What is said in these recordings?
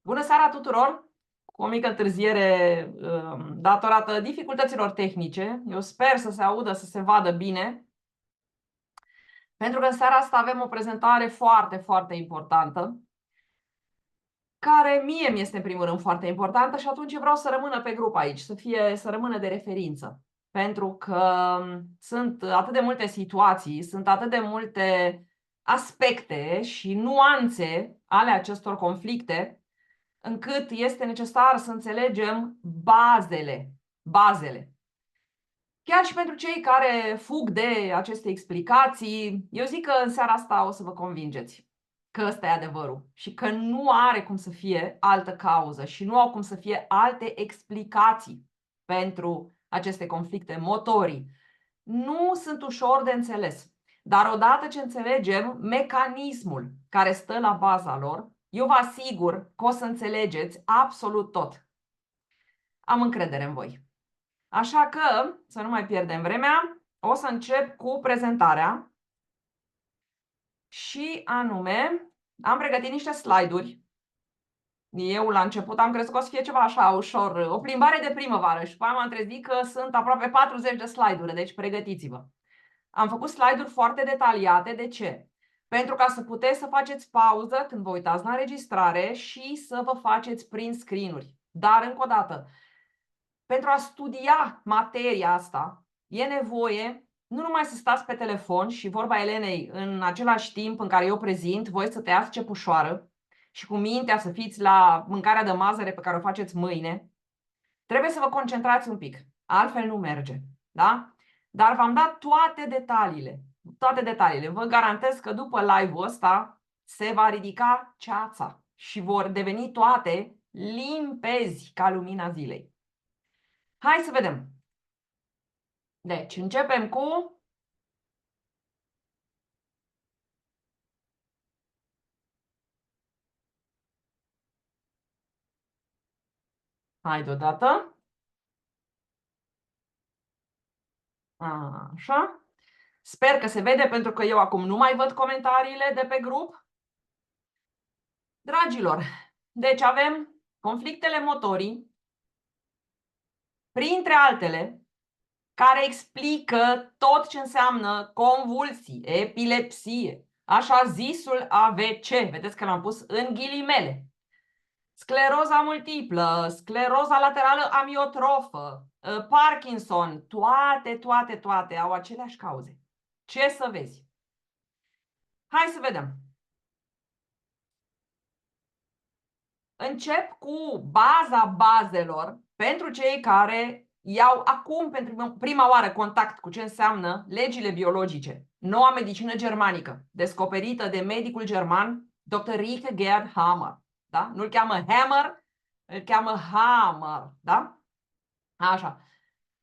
Bună seara tuturor! Cu o mică întârziere datorată dificultăților tehnice. Eu sper să se audă, să se vadă bine, pentru că în seara asta avem o prezentare foarte, foarte importantă, care mie mi-este în primul rând foarte importantă și atunci vreau să rămână pe grup aici, să rămână de referință. Pentru că sunt atât de multe situații, sunt atât de multe aspecte și nuanțe ale acestor conflicte, încât este necesar să înțelegem bazele. Chiar și pentru cei care fug de aceste explicații, eu zic că în seara asta o să vă convingeți că ăsta e adevărul și că nu are cum să fie altă cauză și nu au cum să fie alte explicații pentru aceste conflicte motorii. Nu sunt ușor de înțeles, dar odată ce înțelegem mecanismul care stă la baza lor, eu vă asigur că o să înțelegeți absolut tot. Am încredere în voi. Așa că, să nu mai pierdem vremea, o să încep cu prezentarea și anume, am pregătit niște slide-uri. Eu la început am crezut că o să fie ceva așa ușor, o plimbare de primăvară și după aia m-am trezit că sunt aproape 40 de slide-uri, deci pregătiți-vă. Am făcut slide-uri foarte detaliate. De ce? Pentru ca să puteți să faceți pauză când vă uitați la înregistrare și să vă faceți print screen-uri. Dar, încă o dată, pentru a studia materia asta, e nevoie nu numai să stați pe telefon și, vorba Elenei, în același timp în care eu prezint, voi să tăiați cepușoară și cu mintea să fiți la mâncarea de mazăre pe care o faceți mâine. Trebuie să vă concentrați un pic, altfel nu merge. Da? Dar v-am dat toate detaliile. Toate detaliile. Vă garantez că după live-ul ăsta se va ridica ceața și vor deveni toate limpezi ca lumina zilei. Hai să vedem. Deci, începem cu hai deodată. Așa. Sper că se vede pentru că eu acum nu mai văd comentariile de pe grup. Dragilor, deci avem conflictele motorii, printre altele, care explică tot ce înseamnă convulsii, epilepsie, așa zisul AVC. Vedeți că l-am pus în ghilimele. Scleroza multiplă, scleroza laterală amiotrofă, Parkinson, toate au aceleași cauze. Ce să vezi? Hai să vedem. Încep cu baza bazelor pentru cei care iau acum pentru prima oară contact cu ce înseamnă legile biologice. Noua medicină germanică, descoperită de medicul german Dr. Rike Gerd Hammer. Da? Nu-l cheamă Hammer, îl cheamă Hammer. Da? Așa.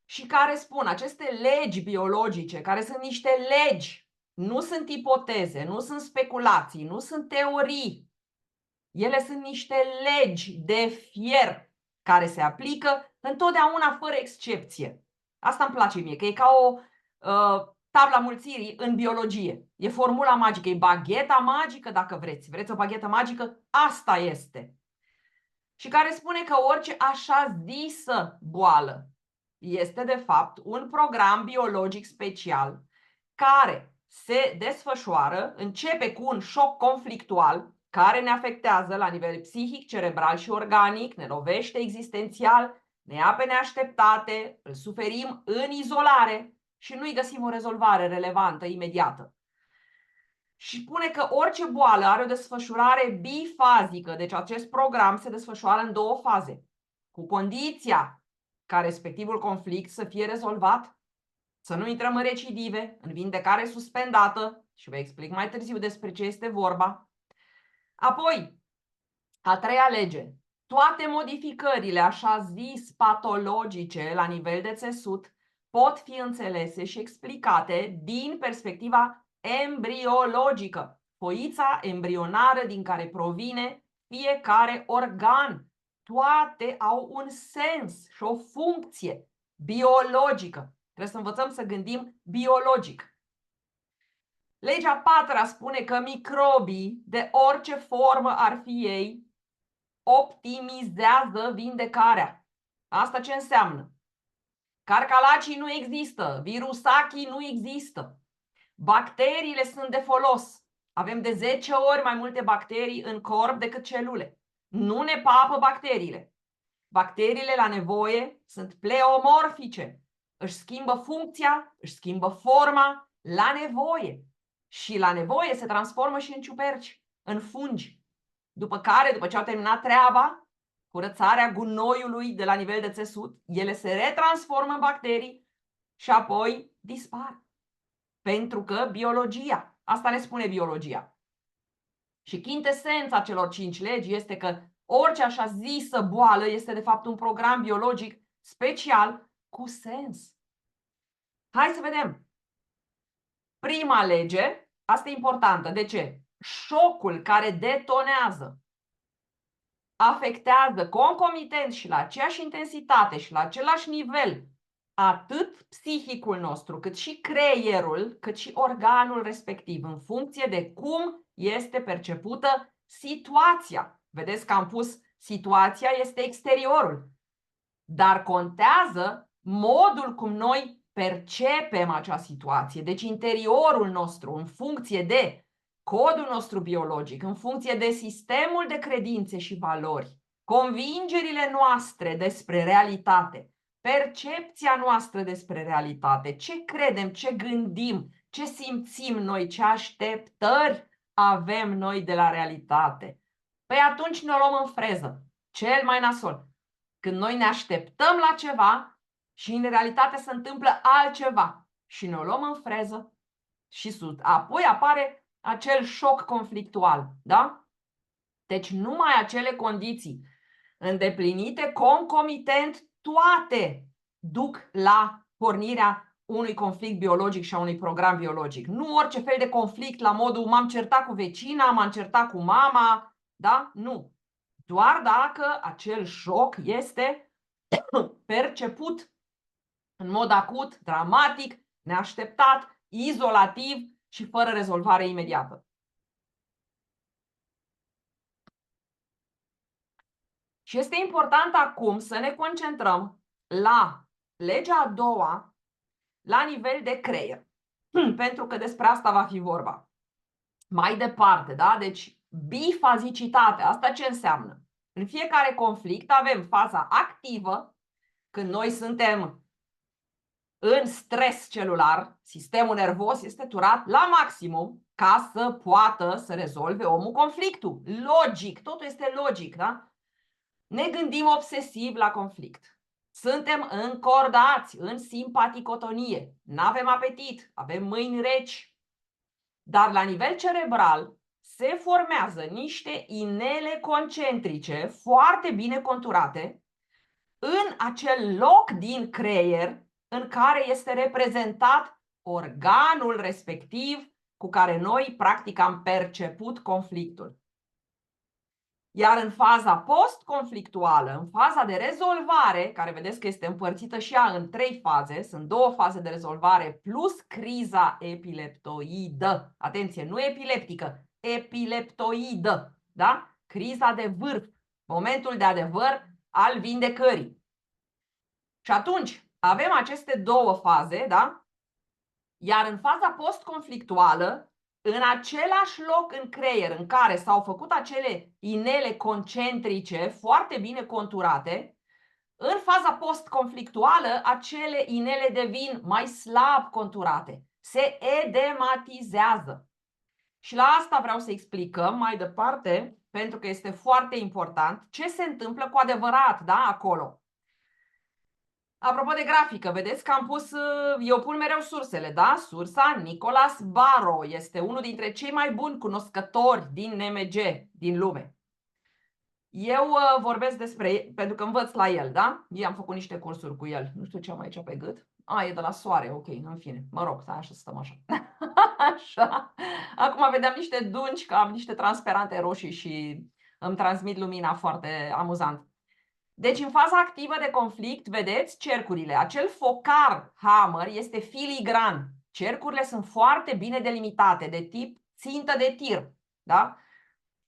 Și care spun aceste legi biologice, care sunt niște legi, nu sunt ipoteze, nu sunt speculații, nu sunt teorii. Ele sunt niște legi de fier care se aplică întotdeauna fără excepție. Asta îmi place mie, că e ca o tabla mulțirii în biologie. E formula magică, e bagheta magică dacă vreți. Vreți o baghetă magică? Asta este. Și care spune că orice așa zisă boală este de fapt un program biologic special care se desfășoară, începe cu un șoc conflictual care ne afectează la nivel psihic, cerebral și organic, ne lovește existențial, ne ia pe neașteptate, îl suferim în izolare și nu-i găsim o rezolvare relevantă, imediată. Și spune că orice boală are o desfășurare bifazică, deci acest program se desfășoară în două faze, cu condiția ca respectivul conflict să fie rezolvat, să nu intrăm în recidive, în vindecare suspendată, și vă explic mai târziu despre ce este vorba. Apoi, a treia lege, toate modificările așa zis patologice la nivel de țesut pot fi înțelese și explicate din perspectiva embriologică, foița embrionară din care provine fiecare organ. Toate au un sens și o funcție biologică. Trebuie să învățăm să gândim biologic. Legea 4 spune că microbii, de orice formă ar fi ei, optimizează vindecarea. Asta ce înseamnă? Carcalacii nu există, virusachii nu există. Bacteriile sunt de folos. Avem de 10 ori mai multe bacterii în corp decât celule. Nu ne papă bacteriile. Bacteriile la nevoie sunt pleomorfice. Își schimbă funcția, își schimbă forma la nevoie. Și la nevoie se transformă și în ciuperci, în fungi. După care, după ce au terminat treaba, curățarea gunoiului de la nivel de țesut, ele se retransformă în bacterii și apoi dispar. Pentru că biologia, asta ne spune biologia. Și chintesența celor 5 legi este că orice așa zisă boală este de fapt un program biologic special cu sens. Hai să vedem. Prima lege, asta e importantă. De ce? Șocul care detonează afectează concomitent și la aceeași intensitate și la același nivel atât psihicul nostru, cât și creierul, cât și organul respectiv, în funcție de cum este percepută situația. Vedeți că am pus situația este exteriorul, dar contează modul cum noi percepem acea situație. Deci interiorul nostru, în funcție de codul nostru biologic, în funcție de sistemul de credințe și valori, convingerile noastre despre realitate, percepția noastră despre realitate, ce credem, ce gândim, ce simțim noi, ce așteptări avem noi de la realitate. Păi atunci ne luăm în freză, cel mai nasol. Când noi ne așteptăm la ceva și în realitate se întâmplă altceva și ne luăm în freză și apoi apare acel șoc conflictual, da? Deci numai acele condiții îndeplinite concomitent toate duc la pornirea unui conflict biologic și a unui program biologic. Nu orice fel de conflict la modul m-am certat cu vecina, m-am certat cu mama, da? Nu. Doar dacă acel șoc este perceput în mod acut, dramatic, neașteptat, izolativ și fără rezolvare imediată. Și este important acum să ne concentrăm la legea a doua, la nivel de creier. Pentru că despre asta va fi vorba. Mai departe, da? Deci, bifazicitate, asta ce înseamnă? În fiecare conflict avem faza activă, când noi suntem în stres celular, sistemul nervos este turat la maximum ca să poată să rezolve omul conflictul. Logic, totul este logic, da? Ne gândim obsesiv la conflict. Suntem încordați în simpaticotonie. Nu-avem apetit, avem mâini reci. Dar la nivel cerebral se formează niște inele concentrice foarte bine conturate în acel loc din creier în care este reprezentat organul respectiv cu care noi practic am perceput conflictul. Iar în faza post-conflictuală, în faza de rezolvare, care vedeți că este împărțită și ea în 3 faze, sunt 2 faze de rezolvare plus criza epileptoidă. Atenție, nu epileptică, epileptoidă, da? Criza de vârf, momentul de adevăr al vindecării. Și atunci avem aceste 2 faze, da? Iar în faza post-conflictuală, în același loc în creier în care s-au făcut acele inele concentrice foarte bine conturate, în faza post-conflictuală acele inele devin mai slab conturate, se edematizează. Și la asta vreau să explicăm mai departe, pentru că este foarte important, ce se întâmplă cu adevărat, da, acolo. Apropo de grafică, vedeți că am pus, eu pun mereu sursele, da? Sursa Nicholas Barrow este unul dintre cei mai buni cunoscători din NMG din lume. Eu vorbesc despre, pentru că învăț la el, da? Eu am făcut niște cursuri cu el. Nu știu ce am aici pe gât. E de la soare, ok, în fine. Mă rog, stai așa să stăm așa. Așa. Acum vedeam niște dungi, că am niște transparente roșii și îmi transmit lumina foarte amuzant. Deci în faza activă de conflict, vedeți cercurile. Acel focar hammer este filigran. Cercurile sunt foarte bine delimitate, de tip țintă de tir. Da?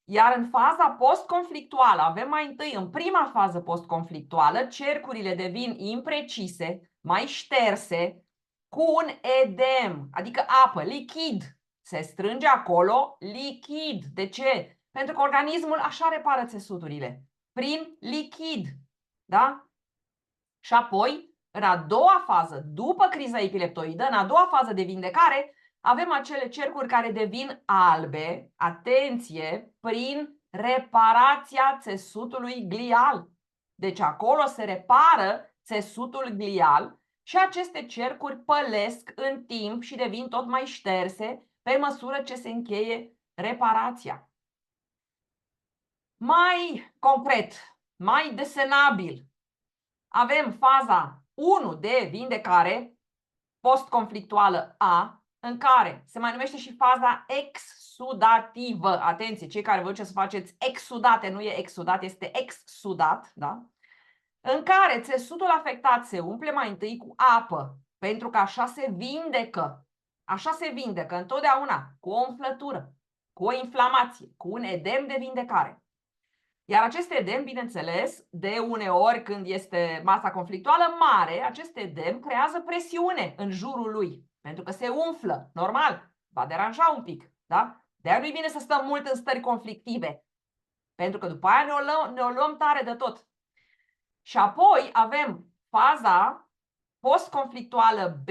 Iar în faza post-conflictuală, avem mai întâi, în prima fază post-conflictuală, cercurile devin imprecise, mai șterse, cu un edem, adică apă, lichid. Se strânge acolo lichid. De ce? Pentru că organismul așa repară țesuturile, prin lichid. Da? Și apoi, în a doua fază, după criza epileptoidă, în a doua fază de vindecare, avem acele cercuri care devin albe, atenție, prin reparația țesutului glial. Deci acolo se repară țesutul glial și aceste cercuri pălesc în timp și devin tot mai șterse pe măsură ce se încheie reparația. Mai concret, mai desenabil, avem faza 1 de vindecare post-conflictuală A, în care se mai numește și faza exsudativă. Atenție, cei care vă duceți să faceți exsudate, nu e exudat, este exsudat, da? În care țesutul afectat se umple mai întâi cu apă, pentru că așa se vindecă. Așa se vindecă întotdeauna, cu o umflătură, cu o inflamație, cu un edem de vindecare. Iar acest edem, bineînțeles, de uneori când este masa conflictuală mare, acest edem creează presiune în jurul lui, pentru că se umflă, normal, va deranja un pic, da? De-aia nu-i bine să stăm mult în stări conflictive, pentru că după aia ne o luăm tare de tot. Și apoi avem faza post-conflictuală B,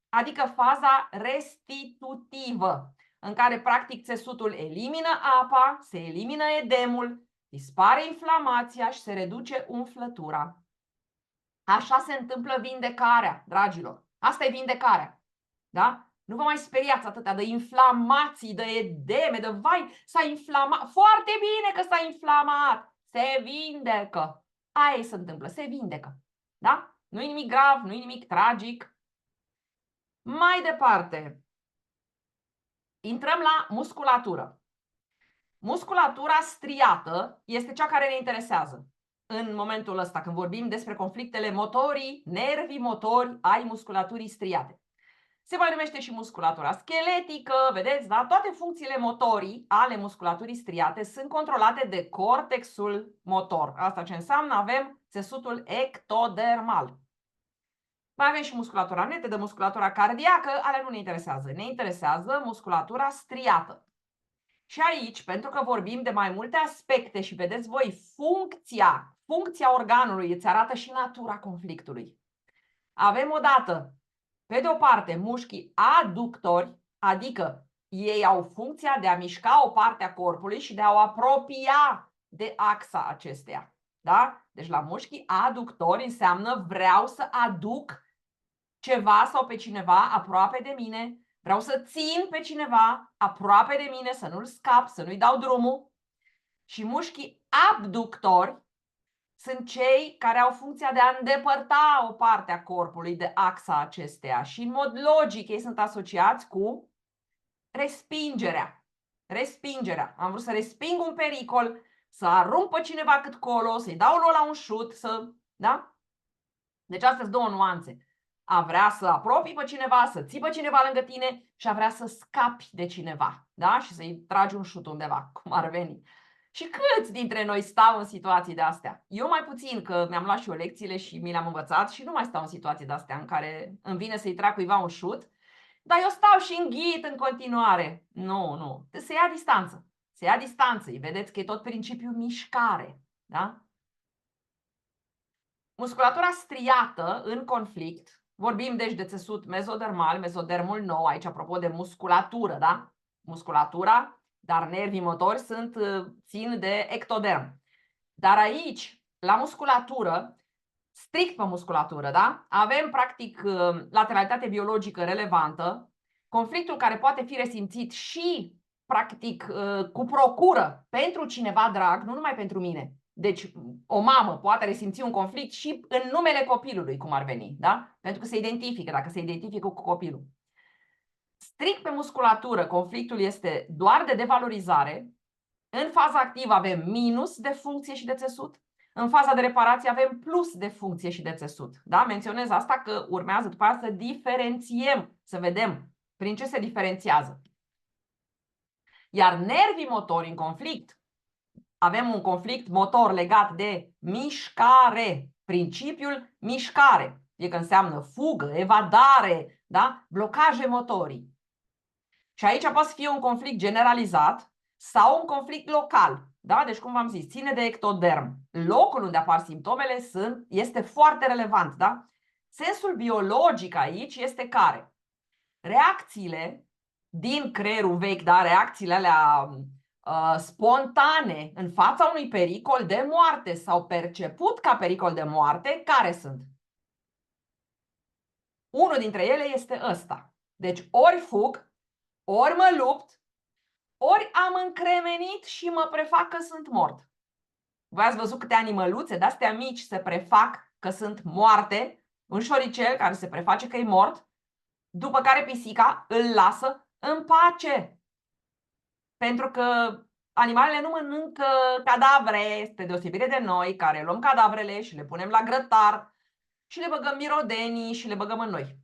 adică faza restitutivă, în care practic țesutul elimină apa, se elimină edemul, dispare inflamația și se reduce umflătura. Așa se întâmplă vindecarea, dragilor. Asta e vindecarea. Da? Nu vă mai speriați atâtea de inflamații, de edeme, de vai, s-a inflamat. Foarte bine că s-a inflamat. Se vindecă. Aia se întâmplă, se vindecă. Da? Nu e nimic grav, nu e nimic tragic. Mai departe, intrăm la musculatură. Musculatura striată este cea care ne interesează în momentul ăsta, când vorbim despre conflictele motorii, nervii motori ai musculaturii striate. Se mai numește și musculatura scheletică, vedeți, da? Toate funcțiile motorii ale musculaturii striate sunt controlate de cortexul motor. Asta ce înseamnă? Avem țesutul ectodermal. Mai avem și musculatura netedă, musculatura cardiacă, alea nu ne interesează. Ne interesează musculatura striată. Și aici, pentru că vorbim de mai multe aspecte și vedeți voi, funcția organului îți arată și natura conflictului. Avem odată, pe de o parte, mușchii aductori, adică ei au funcția de a mișca o parte a corpului și de a o apropia de axa acesteia. Da? Deci la mușchii aductori înseamnă vreau să aduc ceva sau pe cineva aproape de mine, vreau să țin pe cineva aproape de mine, să nu-l scap, să nu-i dau drumul. Și mușchii abductori sunt cei care au funcția de a îndepărta o parte a corpului de axa acesteia. Și în mod logic ei sunt asociați cu respingerea. Respingerea. Am vrut să resping un pericol, să arunc pe cineva cât colo, să-i dau la un șut, da? Deci astea sunt două nuanțe. A vrea să apropii pe cineva, să ții pe cineva lângă tine și a vrea să scapi de cineva, da? Și să-i tragi un șut undeva, cum ar veni. Și câți dintre noi stau în situații de astea? Eu mai puțin, că mi-am luat și eu lecțiile și mi le-am învățat și nu mai stau în situații de astea în care îmi vine să-i trag cuiva un șut, dar eu stau și înghit în continuare. Nu. Se ia distanță. Se ia distanță. Vedeți că e tot principiul mișcare, da? Musculatura striată în conflict, vorbim deci de țesut mezodermal, mezodermul nou, aici apropo de musculatură, da? Musculatura, dar nervii motori țin de ectoderm. Dar aici, la musculatură, strict pe musculatură, da? Avem practic lateralitate biologică relevantă, conflictul care poate fi resimțit și practic cu procură pentru cineva drag, nu numai pentru mine. Deci o mamă poate resimți un conflict și în numele copilului, cum ar veni, da? Pentru că se identifică, dacă se identifică cu copilul. Strict pe musculatură, conflictul este doar de devalorizare. În faza activă avem minus de funcție și de țesut. În faza de reparație avem plus de funcție și de țesut. Da? Menționez asta că urmează după aceea să diferențiem, să vedem prin ce se diferențiază. Iar nervii motori în conflict avem un conflict motor legat de mișcare, principiul mișcare. E că înseamnă fugă, evadare, da? Blocaje motorii. Și aici poate să fie un conflict generalizat sau un conflict local. Da? Deci, cum v-am zis, ține de ectoderm. Locul unde apar simptomele este foarte relevant. Da? Sensul biologic aici este care? Reacțiile din creierul vechi, da? Reacțiile alea spontane în fața unui pericol de moarte sau perceput ca pericol de moarte, care sunt? Unul dintre ele este ăsta. Deci ori fug, ori mă lupt, ori am încremenit și mă prefac că sunt mort. Voi ați văzut câte animăluțe de-astea mici se prefac că sunt moarte, un șoricel care se preface că e mort, după care pisica îl lasă în pace. Pentru că animalele nu mănâncă cadavre, spre deosebire de noi, care luăm cadavrele și le punem la grătar și le băgăm mirodenii și le băgăm în noi.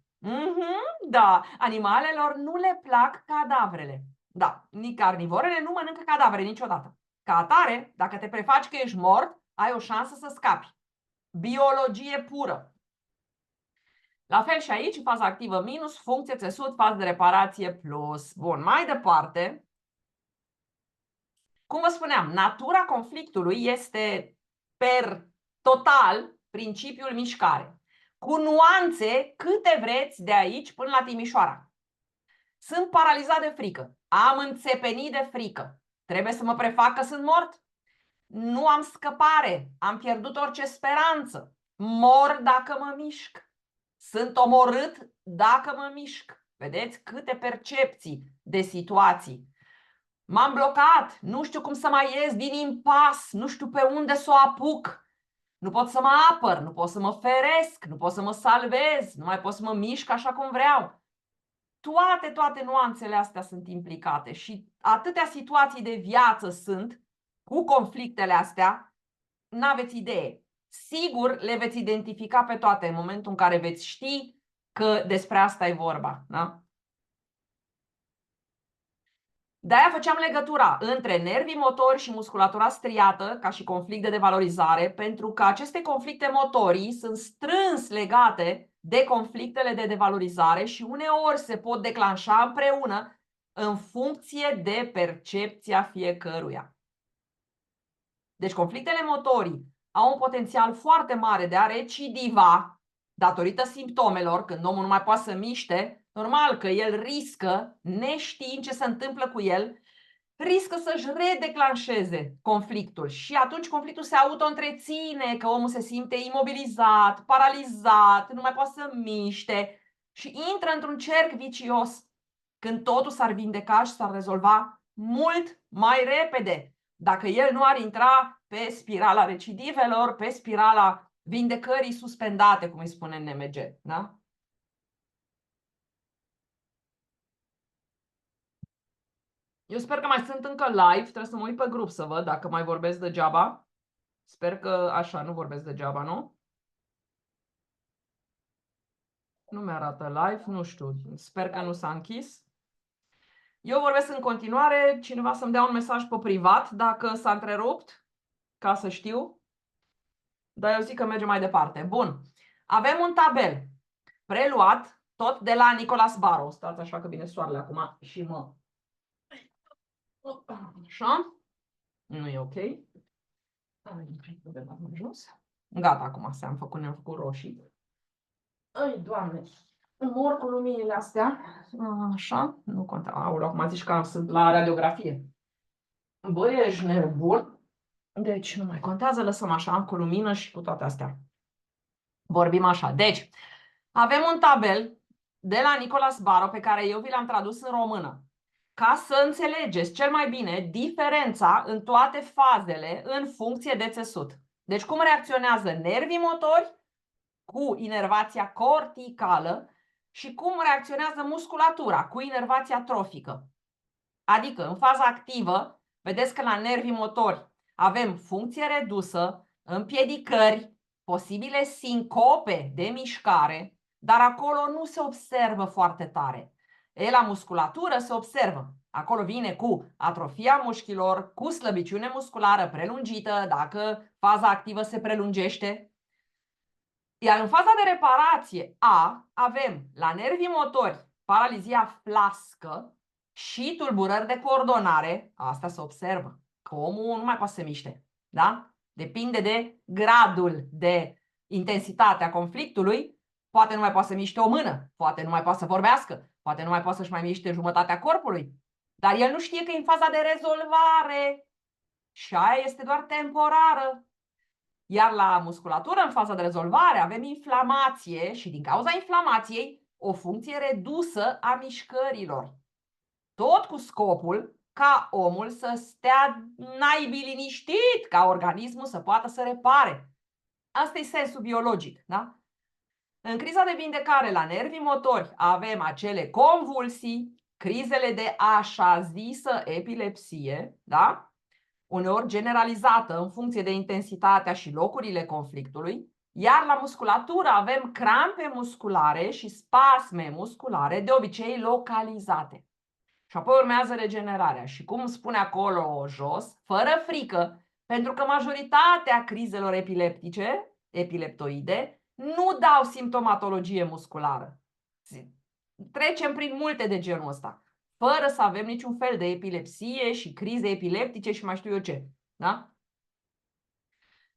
Da, animalelor nu le plac cadavrele. Da, nici carnivorele nu mănâncă cadavre niciodată. Ca atare, dacă te prefaci că ești mort, ai o șansă să scapi. Biologie pură. La fel și aici, faza activă minus, funcție țesut, fază de reparație plus. Bun, mai departe. Cum vă spuneam, natura conflictului este per total principiul mișcare. Cu nuanțe câte vreți de aici până la Timișoara. Sunt paralizat de frică. Am înțepenit de frică. Trebuie să mă prefac că sunt mort? Nu am scăpare. Am pierdut orice speranță. Mor dacă mă mișc. Sunt omorât dacă mă mișc. Vedeți câte percepții de situații. M-am blocat. Nu știu cum să mai ies din impas. Nu știu pe unde să o apuc. Nu pot să mă apăr. Nu pot să mă feresc. Nu pot să mă salvez. Nu mai pot să mă mișc așa cum vreau. Toate nuanțele astea sunt implicate și atâtea situații de viață sunt cu conflictele astea, n-aveți idee. Sigur le veți identifica pe toate în momentul în care veți ști că despre asta e vorba. Da? De-aia făceam legătura între nervii motori și musculatura striată ca și conflict de devalorizare, pentru că aceste conflicte motorii sunt strâns legate de conflictele de devalorizare și uneori se pot declanșa împreună în funcție de percepția fiecăruia. Deci conflictele motorii au un potențial foarte mare de a recidiva datorită simptomelor, când omul nu mai poate să miște, normal că el riscă, neștiind ce se întâmplă cu el, riscă să-și redeclanșeze conflictul și atunci conflictul se auto-întreține, că omul se simte imobilizat, paralizat, nu mai poate să miște și intră într-un cerc vicios, când totul s-ar vindeca și s-ar rezolva mult mai repede, dacă el nu ar intra pe spirala recidivelor, pe spirala vindecării suspendate, cum îi spune în NMG. Da? Eu sper că mai sunt încă live, trebuie să mă uit pe grup să văd dacă mai vorbesc degeaba. Sper că așa, nu vorbesc degeaba, nu? Nu mi-arată live, nu știu, sper că nu s-a închis. Eu vorbesc în continuare, cineva să-mi dea un mesaj pe privat dacă s-a întrerupt, ca să știu. Dar eu zic că mergem mai departe. Bun, avem un tabel preluat tot de la Nicolas Baro. Stați așa că vine soarele acum și mă... Așa, nu e ok. Gata, acum ne-am făcut roșii. Ai, Doamne, mor cu luminile astea. Așa, nu contează. Aoleu, acum zici că sunt la radiografie. Băi, ești nebun. Deci nu mai contează, lăsăm așa cu lumină și cu toate astea. Vorbim așa. Deci, avem un tabel de la Nicolas Baro pe care eu vi l-am tradus în română. Ca să înțelegeți cel mai bine diferența în toate fazele în funcție de țesut. Deci cum reacționează nervii motori cu inervația corticală și cum reacționează musculatura cu inervația trofică. Adică în faza activă, vedeți că la nervii motori avem funcție redusă, împiedicări, posibile sincope de mișcare, dar acolo nu se observă foarte tare. La musculatură se observă Acolo vine cu atrofia mușchilor, cu slăbiciune musculară prelungită, dacă faza activă se prelungește. Iar în faza de reparație A avem la nervii motori paralizia flască și tulburări de coordonare. Asta se observă, că omul nu mai poate să se miște. Da? Depinde de gradul de intensitate a conflictului. Poate nu mai poate să miște o mână, poate nu mai poate să vorbească, poate nu mai poate să-și mai miște jumătatea corpului. Dar el nu știe că e în faza de rezolvare și aia este doar temporară. Iar la musculatură, în faza de rezolvare, avem inflamație și din cauza inflamației o funcție redusă a mișcărilor. Tot cu scopul ca omul să stea naibii liniștit, ca organismul să poată să repare. Asta e sensul biologic, da? În criza de vindecare la nervii motori avem acele convulsii, crizele de așa zisă epilepsie, da? Uneori generalizată în funcție de intensitatea și locurile conflictului, iar la musculatură avem crampe musculare și spasme musculare, de obicei localizate. Și apoi urmează regenerarea. Și cum spune acolo jos, fără frică, pentru că majoritatea crizelor epileptice, epileptoide, nu dau simptomatologie musculară. Trecem prin multe de genul ăsta, fără să avem niciun fel de epilepsie și crize epileptice și mai știu eu ce. Da?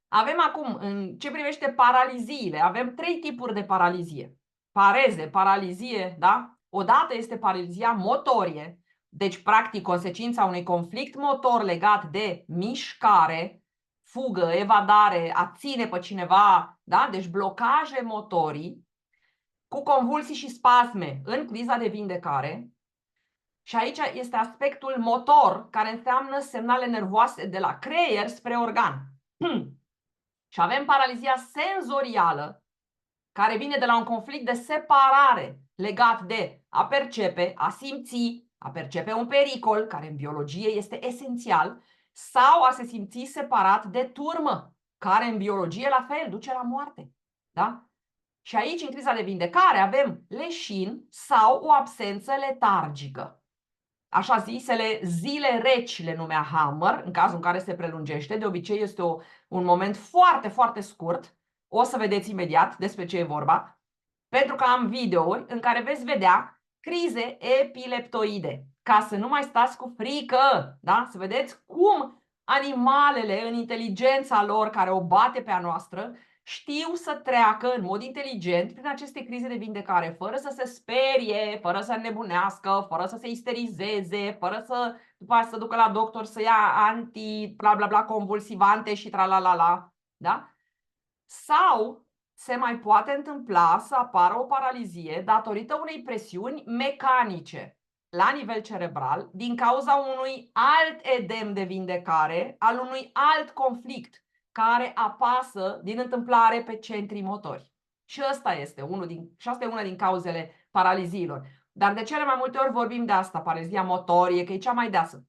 Avem acum, în ce privește paraliziile, avem 3 tipuri de paralizie. Pareze, paralizie, da? Odată este paralizia motorie, deci practic consecința unui conflict motor legat de mișcare, fugă, evadare, a ține pe cineva, da? Deci blocaje motorii, cu convulsii și spasme în criza de vindecare. Și aici este aspectul motor, care înseamnă semnale nervoase de la creier spre organ. Și avem paralizia senzorială, care vine de la un conflict de separare legat de a percepe, a simți, a percepe un pericol, care în biologie este esențial, sau a se simți separat de turmă, care în biologie la fel duce la moarte. Da? Și aici, în criza de vindecare, avem leșin sau o absență letargică. Așa zisele zile reci le numea Hammer, în cazul în care se prelungește. De obicei este un moment foarte, foarte scurt. O să vedeți imediat despre ce e vorba. Pentru că am videouri în care veți vedea crize epileptoide. Ca să nu mai stați cu frică. Da? Să vedeți cum animalele, în inteligența lor care o bate pe a noastră, știu să treacă în mod inteligent prin aceste crize de vindecare, fără să se sperie, fără să nebunească, fără să se isterizeze, fără să după aceea să ducă la doctor să ia anti bla bla bla convulsivante și tralalala, da? Sau se mai poate întâmpla să apară o paralizie datorită unei presiuni mecanice la nivel cerebral din cauza unui alt edem de vindecare al unui alt conflict care apasă din întâmplare pe centrii motori. Și asta este una din cauzele paraliziilor. Dar de cele mai multe ori vorbim de asta, paralizia motorie, că e cea mai deasă.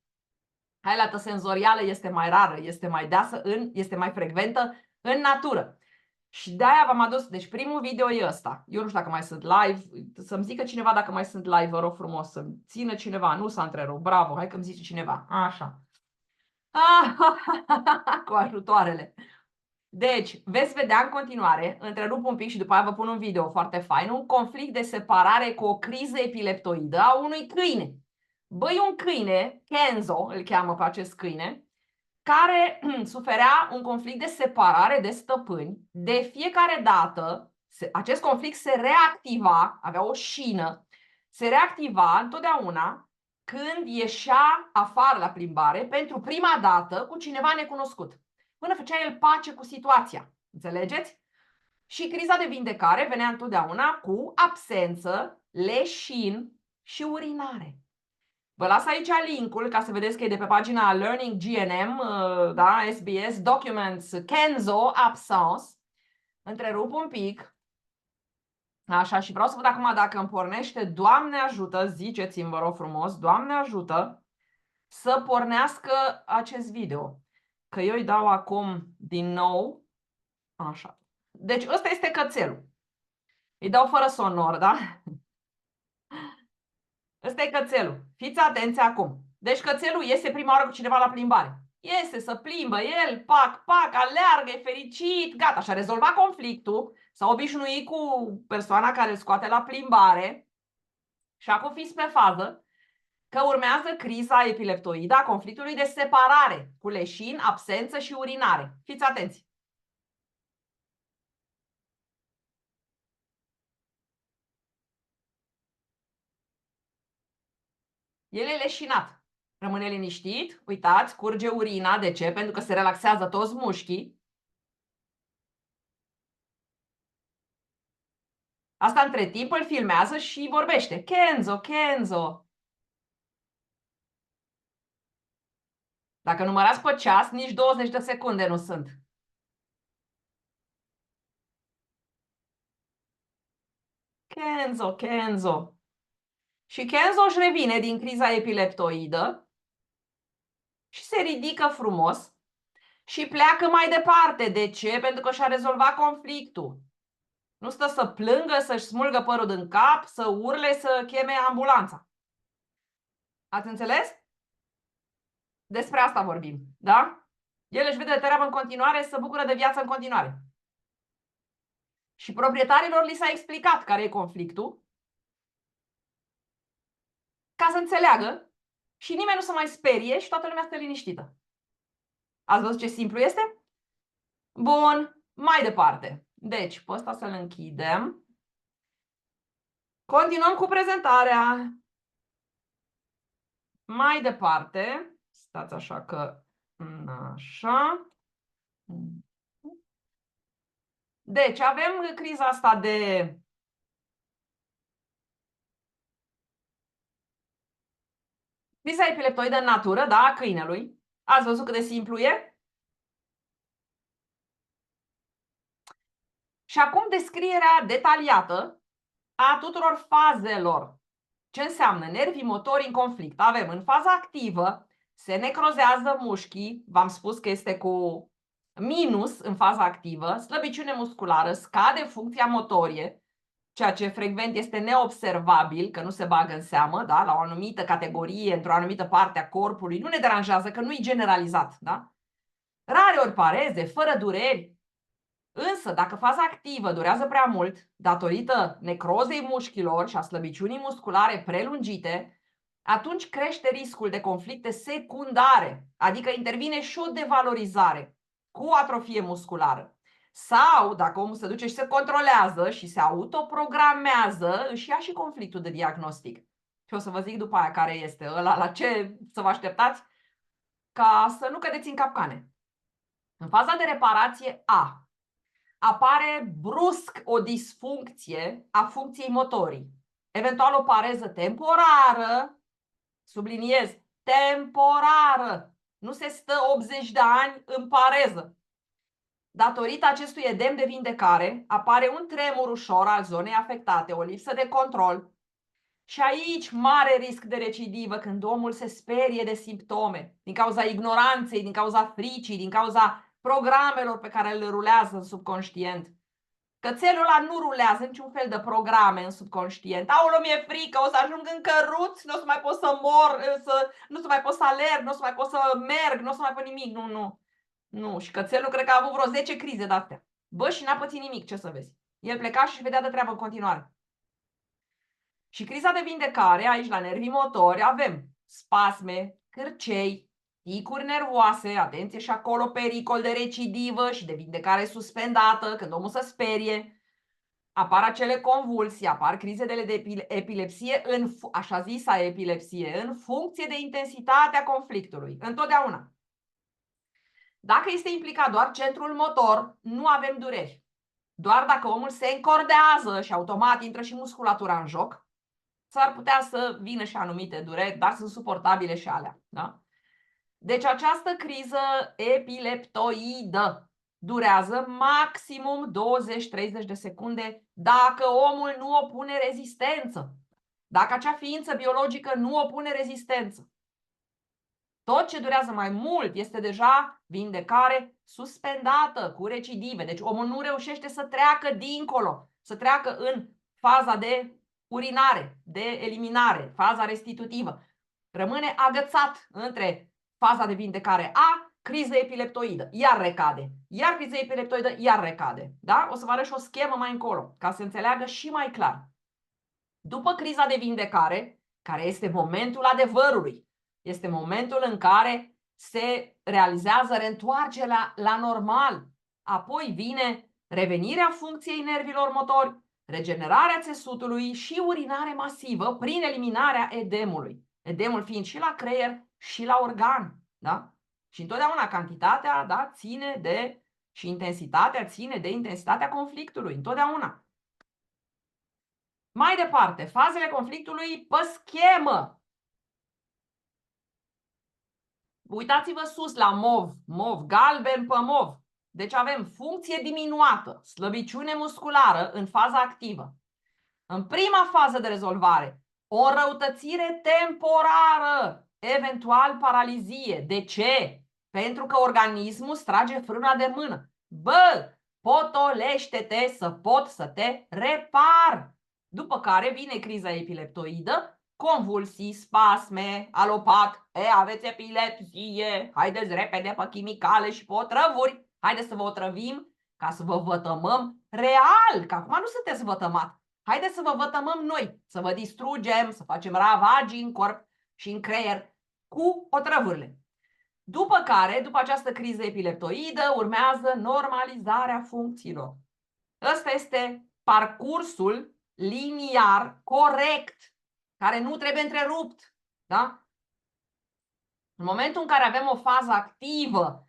Highlightă senzorială este mai rară, este mai deasă, este mai frecventă în natură. Și de-aia v-am adus, deci primul video e ăsta. Eu nu știu dacă mai sunt live, să-mi zică cineva dacă mai sunt live, vă rog frumos, să-mi țină cineva, nu s-a întrerupt, bravo, hai că-mi zice cineva, așa. Cu ajutoarele. Deci, veți vedea în continuare, întrerup un pic și după aia vă pun un video foarte fain, un conflict de separare cu o criză epileptoidă a unui câine. Băi, un câine, Kenzo îl cheamă pe acest câine, care suferea un conflict de separare de stăpâni. De fiecare dată, acest conflict se reactiva, avea o șină, se reactiva întotdeauna când ieșea afară la plimbare pentru prima dată cu cineva necunoscut. Până făcea el pace cu situația. Înțelegeți? Și criza de vindecare venea întotdeauna cu absență, leșin și urinare. Vă las aici linkul ca să vedeți că e de pe pagina Learning GNM, da, SBS, Documents, Kenzo, Absence. Întrerup un pic. Așa, și vreau să văd acum dacă îmi pornește, Doamne ajută, ziceți-mi, vă rog frumos, Doamne ajută să pornească acest video. Că eu îi dau acum din nou. Așa. Deci ăsta este cățelul. Îi dau fără sonor, da? Ăsta e cățelul. Fiți atenți acum. Deci cățelul iese prima oară cu cineva la plimbare. Iese să plimbă el, pac, pac, aleargă, e fericit, gata, și-a rezolvat conflictul, s-a obișnuit cu persoana care îl scoate la plimbare și acum fiți pe fază că urmează criza epileptoidă a conflictului de separare, cu leșin, absență și urinare. Fiți atenți! El e leșinat. Rămâne liniștit, uitați, curge urina. De ce? Pentru că se relaxează toți mușchii. Asta între timp îl filmează și vorbește. Kenzo, Kenzo. Dacă numărați pe ceas, nici 20 de secunde nu sunt. Kenzo, Kenzo. Și Kenzo își revine din criza epileptoidă și se ridică frumos și pleacă mai departe. De ce? Pentru că și-a rezolvat conflictul. Nu stă să plângă, să-și smulgă părul din cap, să urle, să cheme ambulanța. Ați înțeles? Despre asta vorbim, da? El își vede de treabă în continuare, se bucură de viață în continuare. Și proprietarilor li s-a explicat care e conflictul, ca să înțeleagă și nimeni nu se mai sperie și toată lumea stă liniștită. Ați văzut ce simplu este? Bun, mai departe. Deci, pe ăsta să-l închidem. Continuăm cu prezentarea. Mai departe, stați așa că... Așa. Deci, avem criza asta de... Criza epileptoidă în natură, da, a câinelui. Ați văzut cât de simplu e? Și acum descrierea detaliată a tuturor fazelor. Ce înseamnă nervii motori în conflict? Avem în faza activă, se necrozează mușchii, v-am spus că este cu minus în faza activă, slăbiciune musculară, scade funcția motorie, ceea ce frecvent este neobservabil, că nu se bagă în seamă, da? La o anumită categorie, într-o anumită parte a corpului, nu ne deranjează, că nu e generalizat. Da? Rare ori pareze, fără dureri. Însă, dacă faza activă durează prea mult, datorită necrozei mușchilor și a slăbiciunii musculare prelungite, atunci crește riscul de conflicte secundare, adică intervine și o devalorizare cu atrofie musculară. Sau, dacă omul se duce și se controlează și se autoprogramează, își ia și conflictul de diagnostic. Și o să vă zic după aia care este ăla, la ce să vă așteptați, ca să nu cădeți în capcane. În faza de reparație A, apare brusc o disfuncție a funcției motorii. Eventual o pareză temporară, subliniez, temporară. Nu se stă 80 de ani în pareză. Datorită acestui edem de vindecare, apare un tremur ușor al zonei afectate, o lipsă de control. Și aici mare risc de recidivă când omul se sperie de simptome, din cauza ignoranței, din cauza fricii, din cauza programelor pe care le rulează în subconștient. Cățelul ăla nu rulează niciun fel de programe în subconștient. Aoleu, mi-e frică, o să ajung în căruț, nu o să mai pot să mor, nu o să mai pot să alerg, nu o să mai pot să merg, nu o să mai pot nimic. Nu. Nu. Și cățelul cred că a avut vreo 10 crize de-astea. Bă, și n-a pățit nimic, ce să vezi. El pleca și vedea de treabă în continuare. Și criza de vindecare, aici la nervii motori, avem spasme, cârcei, ticuri nervoase, atenție și acolo pericol de recidivă și de vindecare suspendată, când omul se sperie. Apar acele convulsii, apar crizele de epilepsie, așa zisa epilepsie, în funcție de intensitatea conflictului, întotdeauna. Dacă este implicat doar centrul motor, nu avem dureri. Doar dacă omul se încordează și automat intră și musculatura în joc, s-ar putea să vină și anumite dureri, dar sunt suportabile și alea. Da? Deci această criză epileptoidă durează maximum 20-30 de secunde dacă omul nu opune rezistență. Dacă acea ființă biologică nu opune rezistență. Tot ce durează mai mult este deja vindecare suspendată cu recidive. Deci omul nu reușește să treacă dincolo, să treacă în faza de urinare, de eliminare, faza restitutivă. Rămâne agățat între faza de vindecare A, criză epileptoidă, iar recade. Iar criză epileptoidă, iar recade. Da? O să vă arăt și o schemă mai încolo, ca să se înțeleagă și mai clar. După criza de vindecare, care este momentul adevărului, este momentul în care se realizează reîntoarcerea la normal. Apoi vine revenirea funcției nervilor motori, regenerarea țesutului și urinare masivă prin eliminarea edemului. Edemul fiind și la creier și la organ. Da? Și întotdeauna cantitatea, da, ține de și intensitatea ține de intensitatea conflictului. Întotdeauna. Mai departe, fazele conflictului pe schemă. Uitați-vă sus la mov, mov, galben pe mov. Deci avem funcție diminuată, slăbiciune musculară în faza activă. În prima fază de rezolvare, o înrăutățire temporară, eventual paralizie. De ce? Pentru că organismul strage frâna de mână. Bă, potolește-te să pot să te repar. După care vine criza epileptoidă, convulsii, spasme, alopat, aveți epilepsie, haideți repede pe chimicale și pe otrăvuri, haideți să vă otrăvim ca să vă vătămăm real, că acum nu sunteți vătămat. Haideți să vă vătămăm noi, să vă distrugem, să facem ravagii în corp și în creier cu otrăvurile. După care, după această criză epileptoidă, urmează normalizarea funcțiilor. Ăsta este parcursul liniar, corect, care nu trebuie întrerupt. Da? În momentul în care avem o fază activă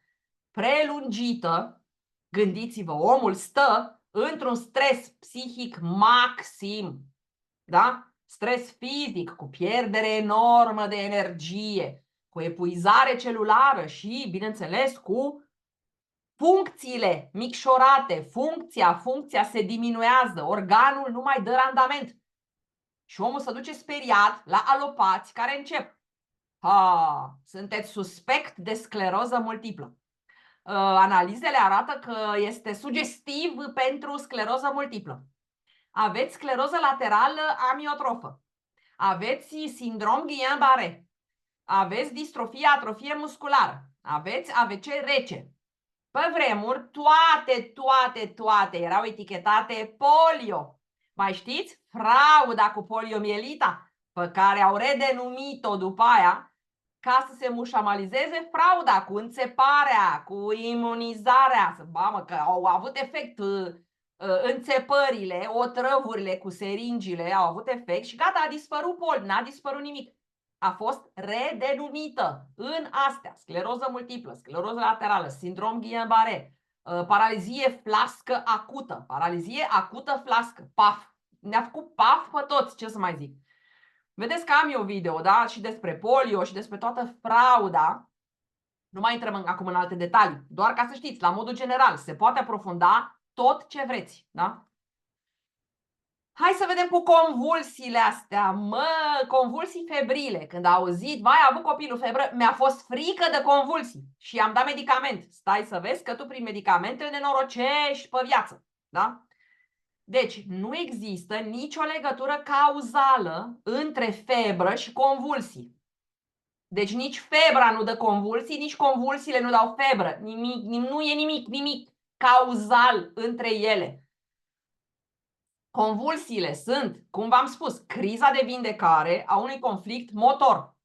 prelungită, gândiți-vă, omul stă într-un stres psihic maxim. Da? Stres fizic, cu pierdere enormă de energie, cu epuizare celulară și, bineînțeles, cu funcțiile micșorate, funcția se diminuează, organul nu mai dă randament. Și omul se duce speriat la alopați care încep. Sunteți suspect de scleroză multiplă. Analizele arată că este sugestiv pentru scleroză multiplă. Aveți scleroză laterală amiotrofă. Aveți sindrom Guillain-Barré. Aveți distrofie, atrofie musculară. Aveți AVC rece. Pe vremuri, toate erau etichetate polio. Mai știți? Frauda cu poliomielita, pe care au redenumit-o după aia, ca să se mușamalizeze frauda cu înțeparea, cu imunizarea. Mamă, că au avut efect înțepările, otrăvurile cu seringile, au avut efect și gata, a dispărut polio, n-a dispărut nimic. A fost redenumită în astea: scleroză multiplă, scleroză laterală, sindrom Guillain-Barré, paralizie flască acută, paralizie acută flască, PAF. Ne-a făcut PAF pe toți, ce să mai zic. Vedeți că am eu video, da? Și despre polio și despre toată frauda. Nu mai intrăm acum în alte detalii, doar ca să știți, la modul general, se poate aprofunda tot ce vreți, da? Hai să vedem cu convulsiile astea. Convulsii febrile. Când a auzit, vai, a avut copilul febră, mi-a fost frică de convulsii și i-am dat medicament. Stai să vezi că tu prin medicamente îl nenorocești pe viață. Da? Deci, nu există nicio legătură cauzală între febră și convulsii. Deci nici febra nu dă convulsii, nici convulsiile nu dau febră. Nu e nimic cauzal între ele. Convulsiile sunt, cum v-am spus, criza de vindecare a unui conflict motor.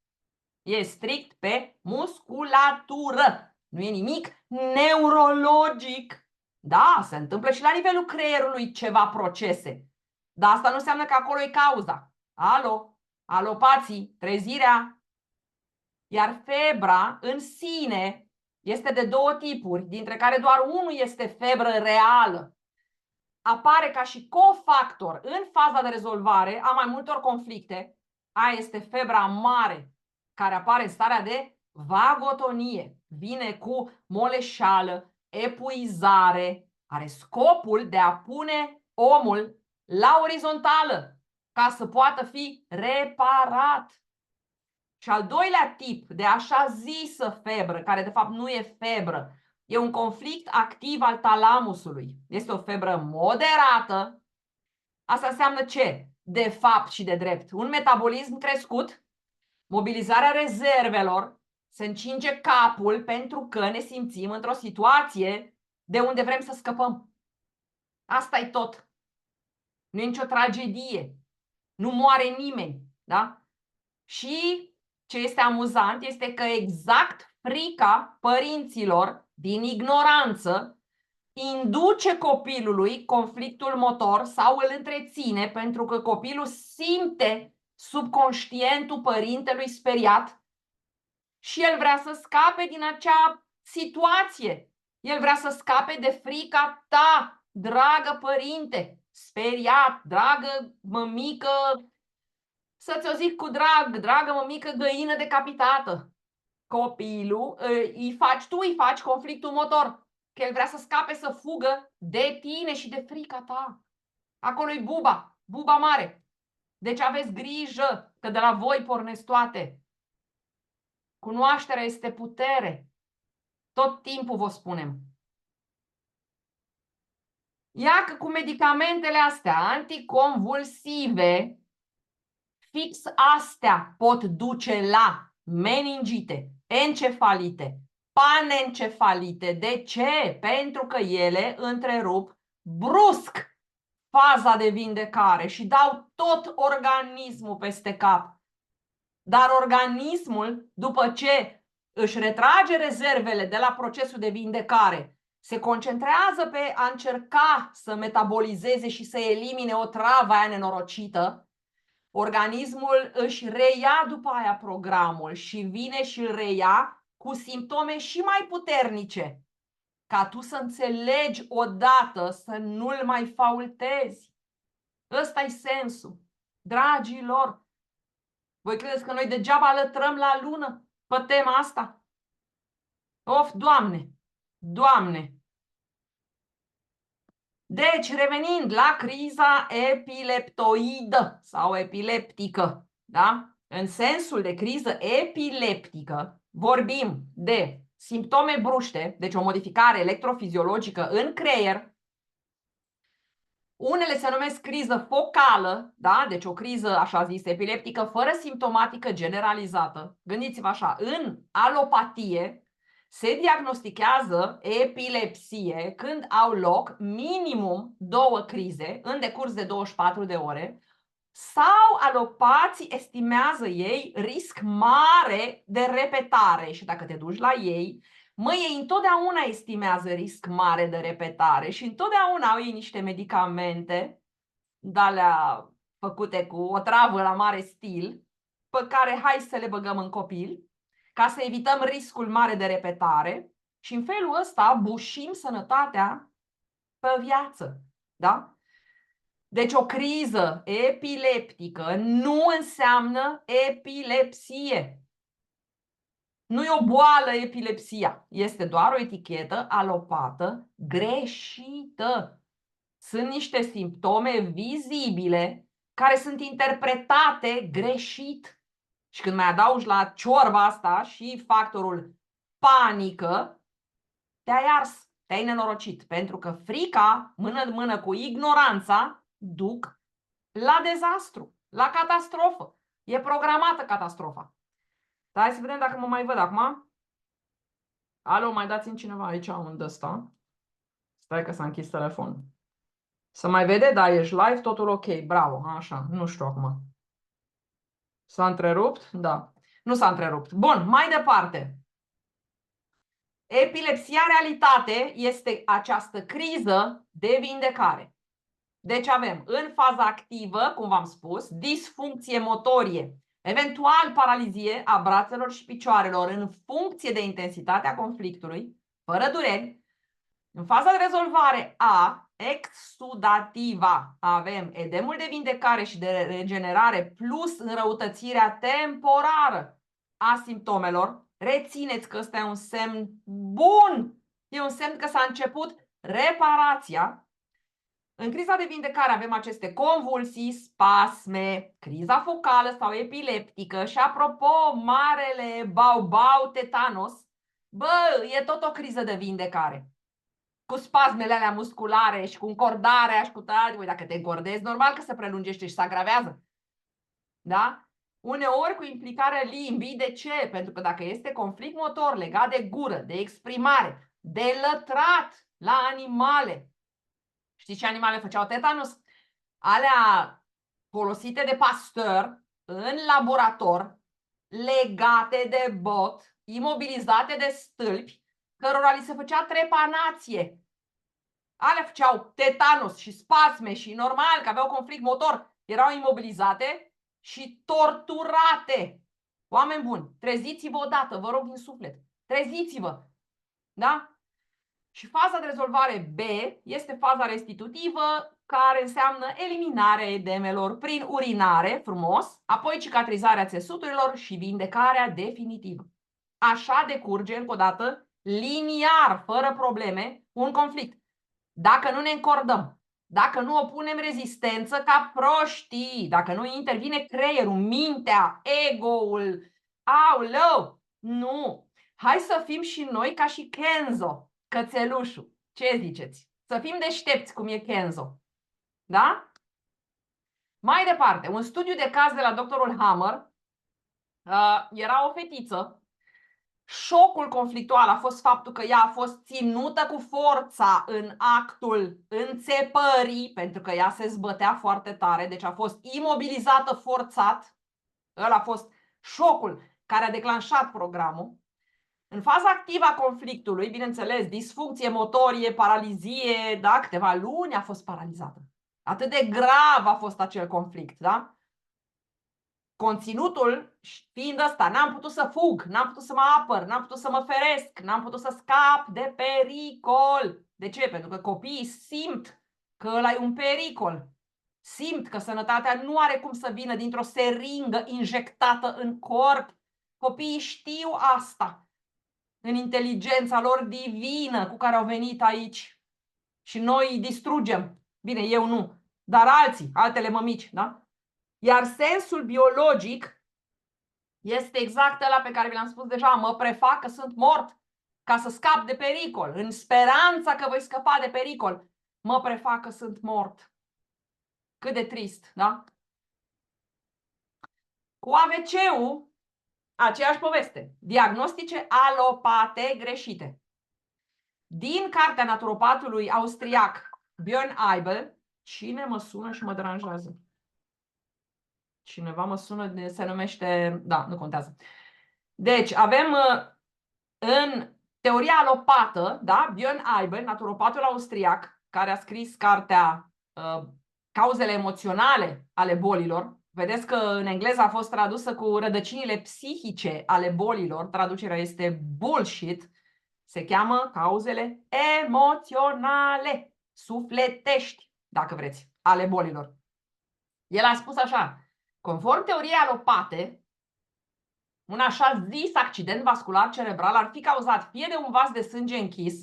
E strict pe musculatură. Nu e nimic neurologic. Da, se întâmplă și la nivelul creierului ceva procese. Dar asta nu înseamnă că acolo e cauza. Alo, alopații, trezirea. Iar febra în sine este de două tipuri, dintre care doar unul este febră reală. Apare ca și cofactor în faza de rezolvare a mai multor conflicte. Aia este febra mare, care apare în starea de vagotonie. Vine cu moleșeală, epuizare, are scopul de a pune omul la orizontală ca să poată fi reparat. Și al doilea tip de așa zisă febră, care de fapt nu e febră, e un conflict activ al talamusului. Este o febră moderată. Asta înseamnă ce? de fapt și de drept. Un metabolism crescut, mobilizarea rezervelor, se încinge capul pentru că ne simțim într-o situație de unde vrem să scăpăm. Asta e tot. Nu e nicio tragedie. Nu moare nimeni. Da? Și ce este amuzant este că exact frica părinților din ignoranță induce copilului conflictul motor sau îl întreține pentru că copilul simte subconștientul părintelui speriat și el vrea să scape din acea situație. El vrea să scape de frica ta, dragă părinte, speriat, dragă mămică, să ți-o zic cu drag, dragă mămică găină decapitată. Copilul, îi faci conflictul motor. Că el vrea să scape, să fugă de tine și de frica ta. Acolo-i buba, buba mare. Deci aveți grijă că de la voi pornesc toate. Cunoașterea este putere. Tot timpul vă spunem. Ia că cu medicamentele astea anticonvulsive, fix astea pot duce la meningite, encefalite, panencefalite. De ce? Pentru că ele întrerup brusc faza de vindecare și dau tot organismul peste cap. Dar organismul, după ce își retrage rezervele de la procesul de vindecare, se concentrează pe a încerca să metabolizeze și să elimine o travă aia nenorocită, organismul își reia după aia programul și vine și îl reia cu simptome și mai puternice, ca tu să înțelegi odată, să nu-l mai faultezi. Ăsta-i sensul. Dragilor, voi credeți că noi degeaba lătrăm la lună pe tema asta? Of, Doamne! Doamne! Deci, revenind la criza epileptoidă sau epileptică, da? În sensul de criză epileptică, vorbim de simptome bruște, deci o modificare electrofiziologică în creier. Unele se numesc criză focală, da? Deci o criză, așa zis, epileptică, fără simptomatică generalizată. Gândiți-vă așa, în alopatie se diagnostichează epilepsie când au loc minimum 2 crize în decurs de 24 de ore sau alopații estimează ei risc mare de repetare și dacă te duci la ei, ei întotdeauna estimează risc mare de repetare și întotdeauna au ei niște medicamente de-alea făcute cu o travă la mare stil, pe care hai să le băgăm în copil, ca să evităm riscul mare de repetare și în felul ăsta bușim sănătatea pe viață. Da? Deci o criză epileptică nu înseamnă epilepsie. Nu e o boală epilepsia, este doar o etichetă alopată greșită. Sunt niște simptome vizibile care sunt interpretate greșit. Și când mai adaugi la ciorba asta și factorul panică, te-ai ars, te-ai nenorocit. Pentru că frica, mână în mână cu ignoranța, duc la dezastru, la catastrofă. E programată catastrofa. Dar hai să vedem dacă mă mai văd acum. Alo, mai dați-mi cineva aici un ăsta. Stai că s-a închis telefonul. Se mai vede? Da, ești live, totul ok. Bravo, așa, nu știu acum. S-a întrerupt? Da. Nu s-a întrerupt. Bun, mai departe. Epilepsia realitate este această criză de vindecare. Deci avem în faza activă, cum v-am spus, disfuncție motorie, eventual paralizie a brațelor și picioarelor în funcție de intensitatea conflictului, fără dureri. În faza de rezolvare A, exudativa, avem edemul de vindecare și de regenerare plus înrăutățirea temporară a simptomelor. Rețineți că ăsta e un semn bun, e un semn că s-a început reparația. În criza de vindecare avem aceste convulsii, spasme, criza focală sau epileptică și apropo, marele bau-bau tetanos, bă, e tot o criză de vindecare. cu spasmele alea musculare și cu încordarea și cu tare. Uite, dacă te încordezi, normal că se prelungește și se agravează. Da? Uneori cu implicarea limbii. De ce? Pentru că dacă este conflict motor legat de gură, de exprimare, de lătrat la animale. Știți ce animale făceau tetanus? Alea folosite de Pasteur în laborator, legate de bot, imobilizate de stâlpi, cărora li se făcea trepanație. Alea făceau tetanus și spasme și normal că aveau conflict motor. Erau imobilizate și torturate. Oameni buni, treziți-vă odată, vă rog din suflet. Treziți-vă. Da? Și faza de rezolvare B este faza restitutivă, care înseamnă eliminarea edemelor prin urinare, frumos, apoi cicatrizarea țesuturilor și vindecarea definitivă. Așa decurge, încă o dată, liniar, fără probleme, un conflict. Dacă nu ne încordăm, dacă nu opunem rezistență ca proștii, dacă nu intervine creierul, mintea, ego-ul, aulău, nu. Hai să fim și noi ca și Kenzo, cățelușul. Ce ziceți? Să fim deștepți cum e Kenzo. Da? Mai departe, un studiu de caz de la doctorul Hammer. Era o fetiță. Șocul conflictual a fost faptul că ea a fost ținută cu forța în actul înțepării, pentru că ea se zbătea foarte tare, deci a fost imobilizată forțat. Ăla a fost șocul care a declanșat programul. În faza activă a conflictului, bineînțeles, disfuncție motorie, paralizie, da? Câteva luni a fost paralizată. Atât de grav a fost acel conflict, da? Conținutul fiind ăsta, n-am putut să fug, n-am putut să mă apăr, n-am putut să mă feresc, n-am putut să scap de pericol. De ce? Pentru că copiii simt că ăla e un pericol. Simt că sănătatea nu are cum să vină dintr-o seringă injectată în corp. Copiii știu asta în inteligența lor divină cu care au venit aici. Și noi îi distrugem. Bine, eu nu, dar alții, altele mămici, da? Iar sensul biologic este exact ăla pe care vi l-am spus deja. Mă prefac că sunt mort ca să scap de pericol. În speranța că voi scăpa de pericol, mă prefac că sunt mort. Cât de trist, da? Cu AVC-ul, aceeași poveste. Diagnostice alopate greșite. Din cartea naturopatului austriac Björn Eibel, cine mă sună și mă deranjează? Cineva mă sună, se numește... Da, nu contează. Deci, avem în teoria alopată, da, Björn Eibel, naturopatul austriac, care a scris cartea Cauzele emoționale ale bolilor. Vedeți că în engleză a fost tradusă cu rădăcinile psihice ale bolilor. Traducerea este bullshit. Se cheamă Cauzele emoționale, sufletești, dacă vreți, ale bolilor. El a spus așa: conform teoriei alopate, un așa zis accident vascular cerebral ar fi cauzat fie de un vas de sânge închis,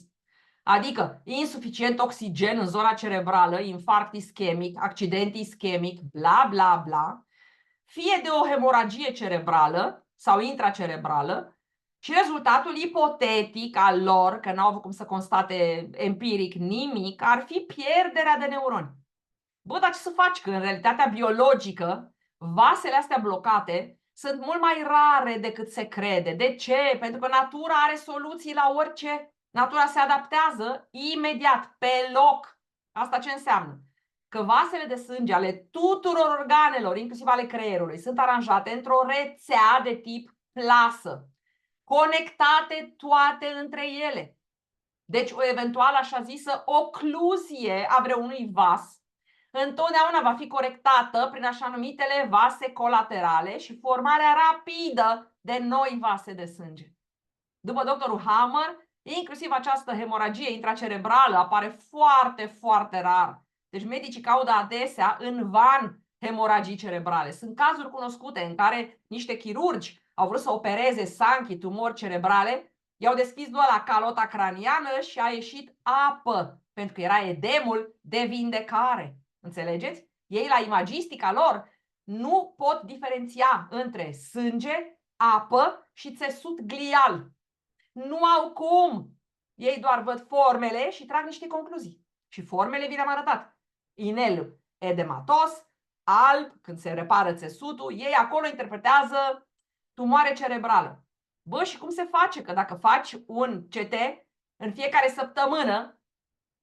adică insuficient oxigen în zona cerebrală, infarct ischemic, accident ischemic, bla bla bla, fie de o hemoragie cerebrală sau intracerebrală, și rezultatul ipotetic al lor, că n-au avut cum să constate empiric nimic, ar fi pierderea de neuroni. Bă, dar ce să faci? Că în realitatea biologică, vasele astea blocate sunt mult mai rare decât se crede. De ce? Pentru că natura are soluții la orice. Natura se adaptează imediat, pe loc. Asta ce înseamnă? Că vasele de sânge ale tuturor organelor, inclusiv ale creierului, sunt aranjate într-o rețea de tip plasă, conectate toate între ele. Deci o eventuală așa zisă ocluzie a vreunui vas întotdeauna va fi corectată prin așa numitele vase colaterale și formarea rapidă de noi vase de sânge. După doctorul Hammer, inclusiv această hemoragie intracerebrală apare foarte, foarte rar. Deci medicii caută adesea în van hemoragii cerebrale. Sunt cazuri cunoscute în care niște chirurgi au vrut să opereze sanchi, tumori cerebrale, i-au deschis doar la calota craniană și a ieșit apă, pentru că era edemul de vindecare. Înțelegeți? Ei, la imagistica lor, nu pot diferenția între sânge, apă și țesut glial. Nu au cum. Ei doar văd formele și trag niște concluzii. Și formele vi le-am arătat. Inel edematos, alb, când se repară țesutul, ei acolo interpretează tumoare cerebrală. Bă, și cum se face? Că dacă faci un CT în fiecare săptămână,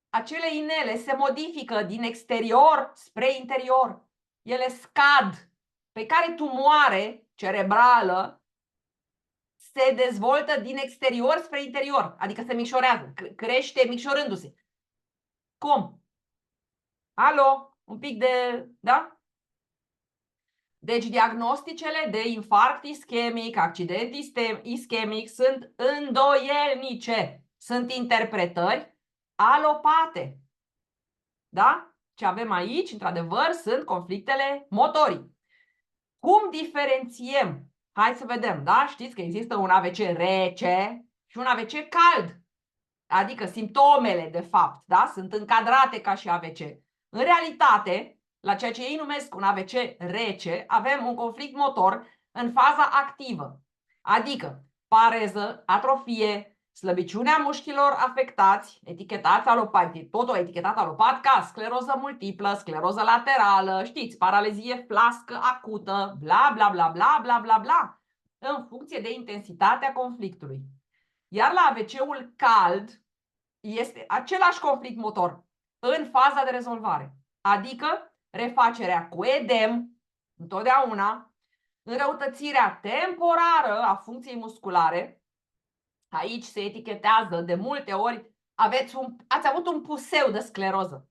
acele inele se modifică din exterior spre interior. Ele scad. Pe care tumoare cerebrală se dezvoltă din exterior spre interior. Adică se micșorează. Crește micșorându-se. Cum? Alo? Un pic de... Da? Deci diagnosticele de infarct ischemic, accident ischemic sunt îndoielnice. Sunt interpretări alopate. Da? Ce avem aici, într-adevăr, sunt conflictele motorii. Cum diferențiem? Hai să vedem, da? Știți că există un AVC rece și un AVC cald. Adică simptomele, de fapt, da? Sunt încadrate ca și AVC. În realitate, la ceea ce ei numesc un AVC rece, avem un conflict motor în faza activă. Adică pareză, atrofie, slăbiciunea mușchilor afectați, etichetați alopat, totul etichetat alopat ca scleroză multiplă, scleroză laterală, știți, paralizie flască acută, bla bla bla bla bla bla bla, în funcție de intensitatea conflictului. Iar la AVC-ul cald este același conflict motor în faza de rezolvare, adică refacerea cu edem, întotdeauna, înrăutățirea temporară a funcției musculare. Aici se etichetează de multe ori, ați avut un puseu de scleroză.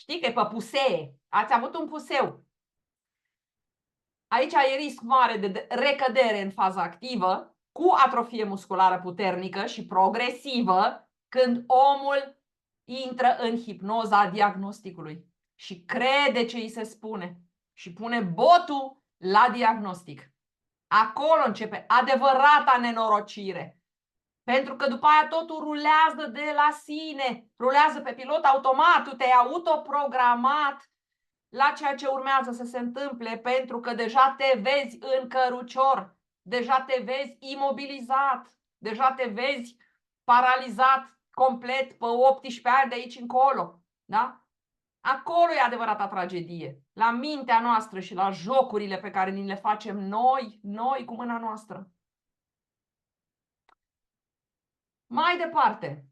Știi că e pe pusee, ați avut un puseu. Aici e risc mare de recădere în faza activă, cu atrofie musculară puternică și progresivă, când omul intră în hipnoza diagnosticului și crede ce îi se spune și pune botul la diagnostic. Acolo începe adevărata nenorocire. Pentru că după aia totul rulează de la sine, rulează pe pilot automat, tu te-ai autoprogramat la ceea ce urmează să se întâmple, pentru că deja te vezi în cărucior, deja te vezi imobilizat, deja te vezi paralizat complet pe 18 ani de aici încolo. Da? Acolo e adevărata tragedie, la mintea noastră și la jocurile pe care ni le facem noi cu mâna noastră. Mai departe,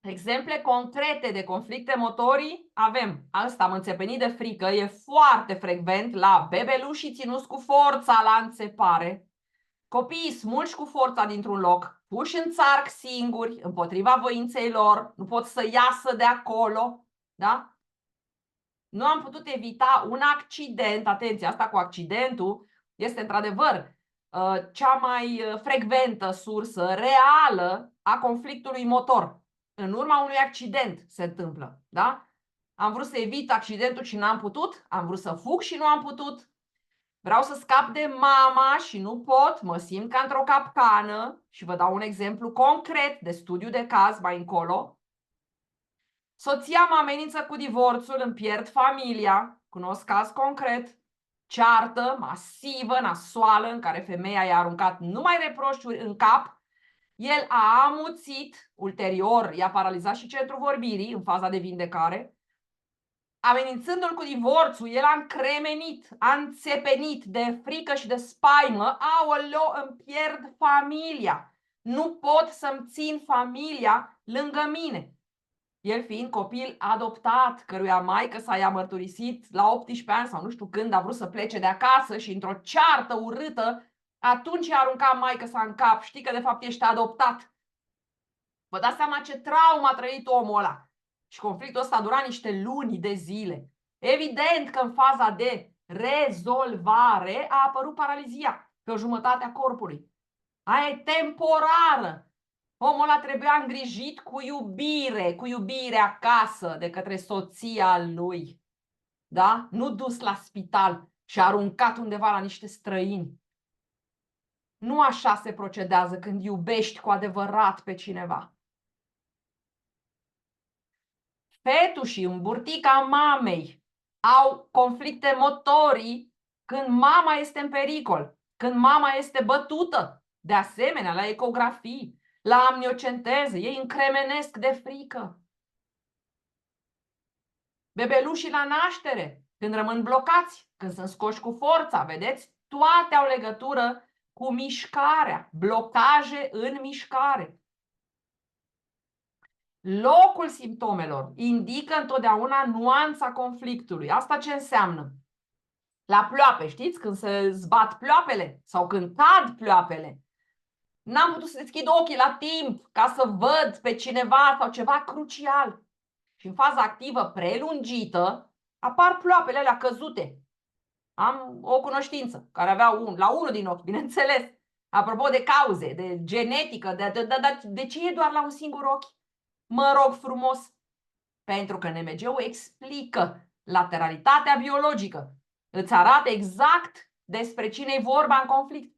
exemple concrete de conflicte motorii avem. Asta am înțepenit de frică, e foarte frecvent la bebelușii ținuți cu forța la înțepare, copiii smulși cu forța dintr-un loc, puși în țarc singuri, împotriva voinței lor, nu pot să iasă de acolo, da? Nu am putut evita un accident, atenție, asta cu accidentul este într-adevăr cea mai frecventă sursă reală a conflictului motor. În urma unui accident se întâmplă, da? Am vrut să evit accidentul și n-am putut, am vrut să fug și nu am putut, vreau să scap de mama și nu pot, mă simt ca într-o capcană și vă dau un exemplu concret de studiu de caz mai încolo. Soția mă amenință cu divorțul, îmi pierd familia, cunosc caz concret, ceartă masivă, nasoală, în care femeia i-a aruncat numai reproșuri în cap, el a amuțit, ulterior i-a paralizat și centrul vorbirii în faza de vindecare, amenințându-l cu divorțul, el a încremenit, a înțepenit de frică și de spaimă, aoleo, îmi pierd familia, nu pot să-mi țin familia lângă mine. El fiind copil adoptat, căruia maică sa i-a mărturisit la 18 ani sau nu știu când a vrut să plece de acasă și într-o ceartă urâtă, atunci i-a aruncat maică sa în cap, știi că de fapt ești adoptat. Vă dați seama ce traumă a trăit omul ăla. Și conflictul ăsta a durat niște luni de zile. Evident că în faza de rezolvare a apărut paralizia pe o jumătate a corpului. Aia e temporară. Omul ăla trebuia îngrijit cu iubire acasă de către soția lui. Da? Nu dus la spital și aruncat undeva la niște străini. Nu așa se procedează când iubești cu adevărat pe cineva. Fetușii în burtica mamei au conflicte motorii când mama este în pericol, când mama este bătută. De asemenea, la ecografii. la amniocenteză, ei încremenesc de frică. Bebelușii la naștere, când rămân blocați, când sunt scoși cu forța, vedeți? Toate au legătură cu mișcarea, blocaje în mișcare. Locul simptomelor indică întotdeauna nuanța conflictului. Asta ce înseamnă? La ploape, știți? Când se zbat ploapele sau când cad ploapele. N-am putut să deschid ochii la timp ca să văd pe cineva sau ceva crucial. Și în faza activă prelungită apar ploapele alea căzute. Am o cunoștință care avea la unul din ochi, bineînțeles. Apropo de cauze, de genetică, de ce e doar la un singur ochi? Mă rog frumos, pentru că NMG-ul explică lateralitatea biologică. Îți arată exact despre cine e vorba în conflict.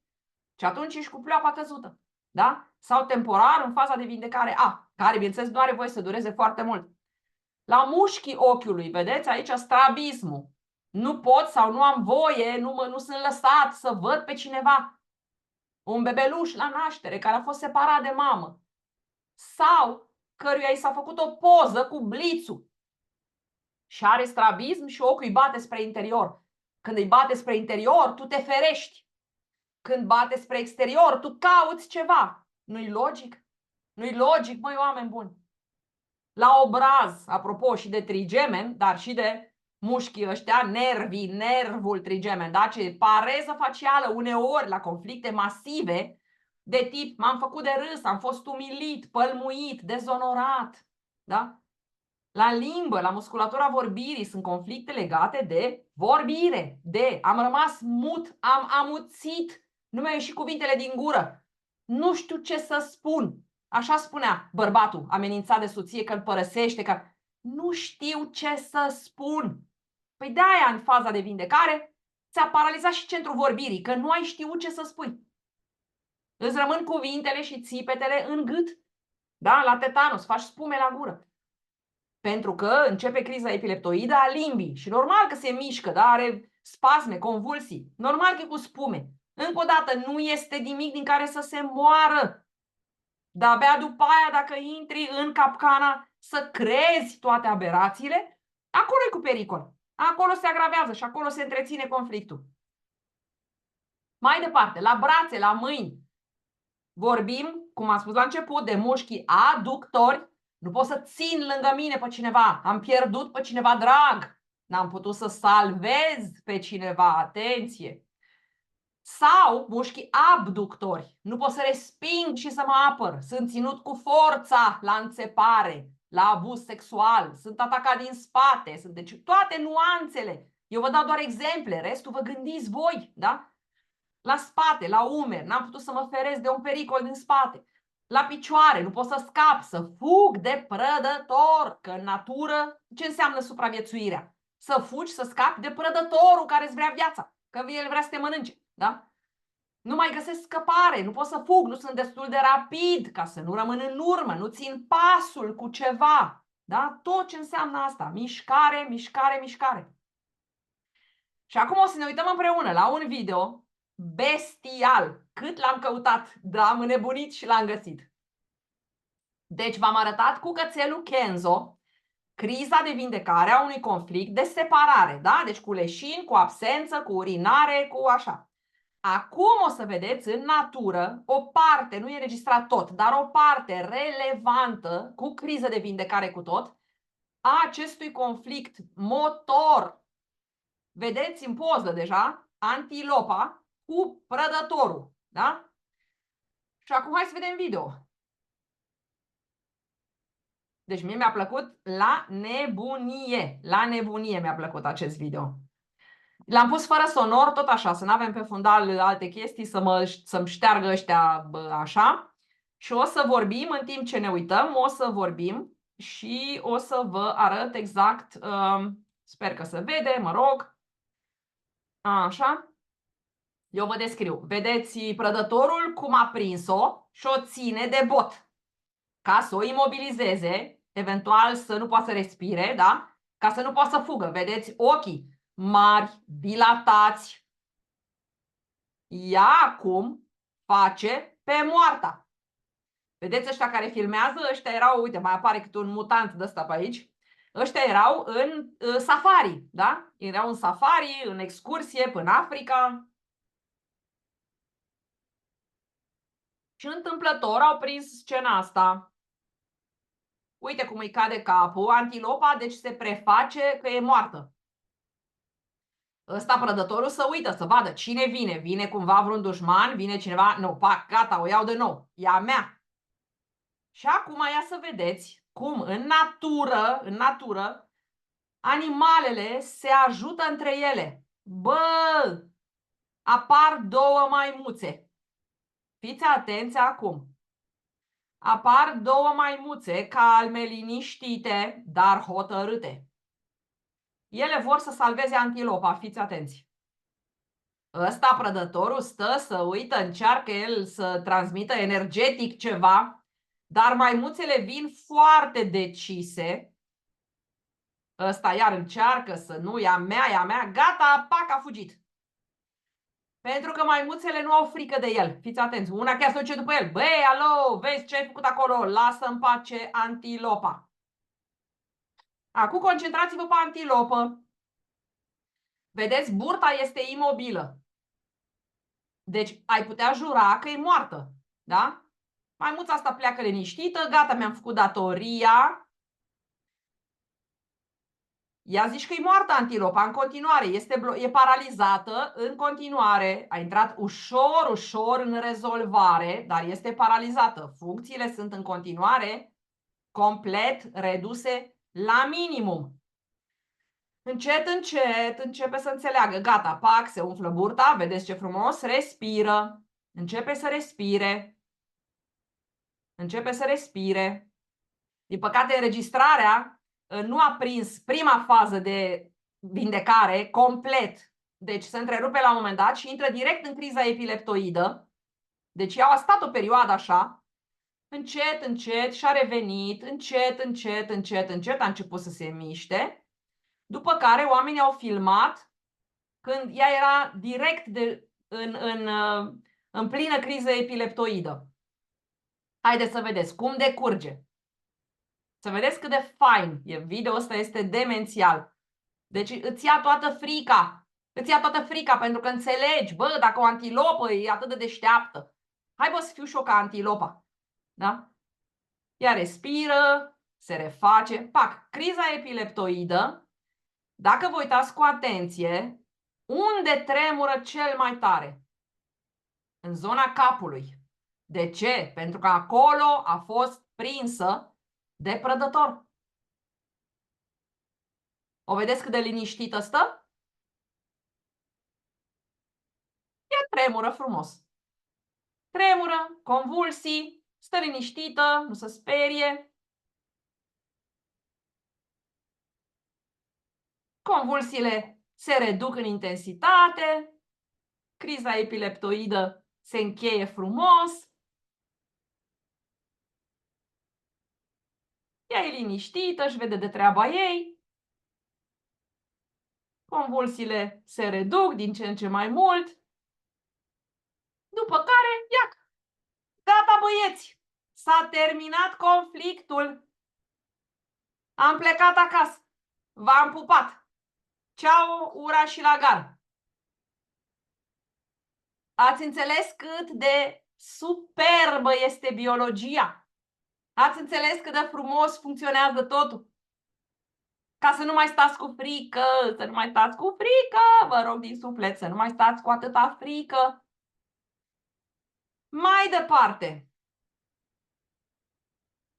Și atunci ești cu pleoapa căzută. Da? Sau temporar în faza de vindecare A, care, bineînțeles, nu are voie să dureze foarte mult. La mușchii ochiului, vedeți aici strabismul. Nu pot sau nu am voie, nu sunt lăsat să văd pe cineva. Un bebeluș la naștere care a fost separat de mamă. Sau căruia i s-a făcut o poză cu blițul. Și are strabism și ochiul îi bate spre interior. Când îi bate spre interior, tu te ferești. Când bate spre exterior, tu cauți ceva. Nu-i logic? Nu-i logic, măi, oameni buni. La obraz, apropo și de trigemen, dar și de mușchii ăștia, nervii, nervul trigemen, da? Ce pareză facială uneori la conflicte masive de tip m-am făcut de râs, am fost umilit, pălmuit, dezonorat, da? La limbă, la musculatura vorbirii sunt conflicte legate de vorbire, de am rămas mut, am amuțit, nu mi-au ieșit cuvintele din gură, nu știu ce să spun. Așa spunea bărbatul amenințat de soție că îl părăsește, că nu știu ce să spun. Păi de-aia în faza de vindecare ți-a paralizat și centrul vorbirii, că nu ai știut ce să spui. Îți rămân cuvintele și țipetele în gât. Da? La tetanus, faci spume la gură. Pentru că începe criza epileptoidă a limbii și normal că se mișcă, da? Are spasme, convulsii. Normal că e cu spume. Încă o dată, nu este nimic din care să se moară. Dar abia după aia, dacă intri în capcana să crezi toate aberațiile, acolo e cu pericol. Acolo se agravează și acolo se întreține conflictul. Mai departe, la brațe, la mâini, vorbim, cum am spus la început, de mușchii aductori. Nu pot să țin lângă mine pe cineva. Am pierdut pe cineva drag. N-am putut să salvez pe cineva. Atenție! Sau mușchii abductori. Nu pot să resping și să mă apăr. Sunt ținut cu forța la înțepare, la abuz sexual. Sunt atacat din spate. Deci toate nuanțele. Eu vă dau doar exemple. Restul vă gândiți voi. Da? La spate, la umeri. N-am putut să mă feresc de un pericol din spate. La picioare. Nu pot să scap, să fug de prădător. Că în natură, ce înseamnă supraviețuirea? Să fugi, să scapi de prădătorul care îți vrea viața. Că el vrea să te mănânce. Da? Nu mai găsesc scăpare, nu pot să fug, nu sunt destul de rapid ca să nu rămân în urmă, nu țin pasul cu ceva. Da? Tot ce înseamnă asta. Mișcare, mișcare, mișcare. Și acum o să ne uităm împreună la un video bestial. Cât l-am căutat, dar am înnebunit și l-am găsit. Deci v-am arătat cu cățelul Kenzo criza de vindecare a unui conflict de separare. Da? Deci cu leșin, cu absență, cu urinare, cu așa. Acum o să vedeți în natură o parte, nu e înregistrat tot, dar o parte relevantă cu criză de vindecare cu tot a acestui conflict motor. Vedeți în poză deja antilopa cu prădătorul. Da? Și acum hai să vedem video. Deci mie mi-a plăcut la nebunie. La nebunie mi-a plăcut acest video. L-am pus fără sonor, tot așa, să nu avem pe fundal alte chestii, să-mi șteargă ăștia așa. Și o să vorbim, în timp ce ne uităm, o să vorbim și o să vă arăt exact, sper că se vede, mă rog. Așa. Eu vă descriu. Vedeți prădătorul cum a prins-o și o ține de bot. Ca să o imobilizeze, eventual să nu poată să respire, da? Ca să nu poată să fugă. Vedeți ochii mari, dilatați. Ea acum face pe moarta. Vedeți ăștia care filmează? Ăștia erau, uite, mai apare câte un mutant de ăsta pe aici. Ăștia erau în safari, da? Erau în safari, în excursie până în Africa. Și întâmplător au prins scena asta. Uite cum îi cade capul. Antilopa, deci se preface că e moartă. Ăsta prădătorul să uită, să vadă cine vine. Vine cumva vreun dușman, vine cineva. Nu, pac, gata, o iau de nou. E a mea. Și acum ia să vedeți cum în natură, animalele se ajută între ele. Bă, apar două maimuțe. Fiți atenți acum. Apar două maimuțe calme, liniștite, dar hotărâte. Ele vor să salveze antilopa, fiți atenți. Ăsta, prădătorul, stă să uită, încearcă el să transmită energetic ceva, dar maimuțele vin foarte decise. Ăsta iar încearcă să nu, e a mea, gata, pac, a fugit. Pentru că maimuțele nu au frică de el. Fiți atenți, una chiar se duce după el. Băi, alo, vezi ce ai făcut acolo? Lasă în pace antilopa. Acum concentrați-vă pe antilopă. Vedeți, burta este imobilă. Deci ai putea jura că e moartă. Da? Maimuța asta pleacă liniștită, gata, mi-am făcut datoria. Ea zici că e moartă antilopa în continuare, e paralizată în continuare. A intrat ușor în rezolvare, dar este paralizată. Funcțiile sunt în continuare complet reduse la minimum. Încet începe să înțeleagă. Gata, pac, se umflă burta, vedeți ce frumos, respiră. Începe să respire. Începe să respire. Din păcate, înregistrarea nu a prins prima fază de vindecare complet. Deci se întrerupe la un moment dat și intră direct în criza epileptoidă. Deci ea a stat o perioadă așa. Încet și-a revenit. Încet a început să se miște. După care oamenii au filmat când ea era direct în plină criză epileptoidă. Haideți să vedeți cum decurge. Să vedeți cât de fain e. Video ăsta este demențial. Deci îți ia toată frica. Îți ia toată frica pentru că înțelegi, bă, dacă o antilopă e atât de deșteaptă. Hai, bă, să fiu și eu ca antilopa. Da? Ea respiră, se reface. Pac, criza epileptoidă. Dacă vă uitați cu atenție, unde tremură cel mai tare? În zona capului. De ce? Pentru că acolo a fost prinsă de prădător. O vedeți cât de liniștită stă? Ea tremură frumos. Tremură, convulsii, stă liniștită, nu se sperie. Convulsiile se reduc în intensitate. Criza epileptoidă se încheie frumos. Ea e liniștită, își vede de treaba ei. Convulsiile se reduc din ce în ce mai mult. După care, iată, gata băieți, s-a terminat conflictul. Am plecat acasă. V-am pupat. Ceau, ura și la gar. Ați înțeles cât de superbă este biologia? Ați înțeles cât de frumos funcționează totul? Ca să nu mai stați cu frică, să nu mai stați cu frică, vă rog din suflet, să nu mai stați cu atâta frică. Mai departe.